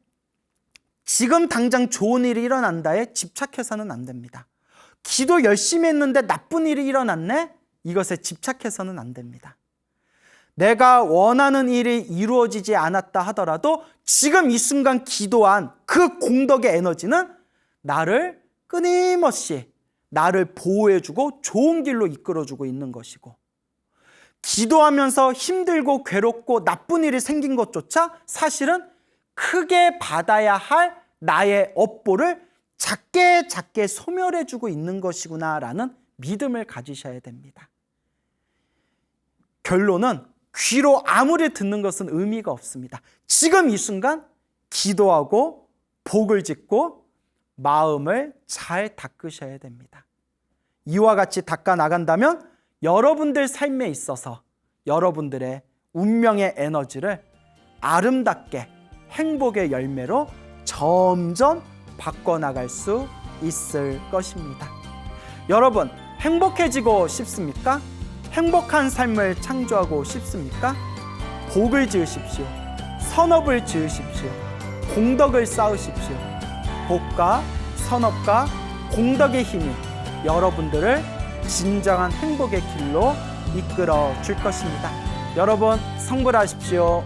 지금 당장 좋은 일이 일어난다에 집착해서는 안 됩니다. 기도 열심히 했는데 나쁜 일이 일어났네? 이것에 집착해서는 안 됩니다. 내가 원하는 일이 이루어지지 않았다 하더라도 지금 이 순간 기도한 그 공덕의 에너지는 나를 끊임없이 나를 보호해주고 좋은 길로 이끌어주고 있는 것이고, 기도하면서 힘들고 괴롭고 나쁜 일이 생긴 것조차 사실은 크게 받아야 할 나의 업보를 작게 작게 소멸해주고 있는 것이구나라는 믿음을 가지셔야 됩니다. 결론은 귀로 아무리 듣는 것은 의미가 없습니다. 지금 이 순간 기도하고 복을 짓고 마음을 잘 닦으셔야 됩니다. 이와 같이 닦아 나간다면 여러분들 삶에 있어서 여러분들의 운명의 에너지를 아름답게 행복의 열매로 점점 바꿔나갈 수 있을 것입니다. 여러분, 행복해지고 싶습니까? 행복한 삶을 창조하고 싶습니까? 복을 지으십시오. 선업을 지으십시오. 공덕을 쌓으십시오. 복과 선업과 공덕의 힘이 여러분들을 진정한 행복의 길로 이끌어 줄 것입니다. 여러분, 성불하십시오.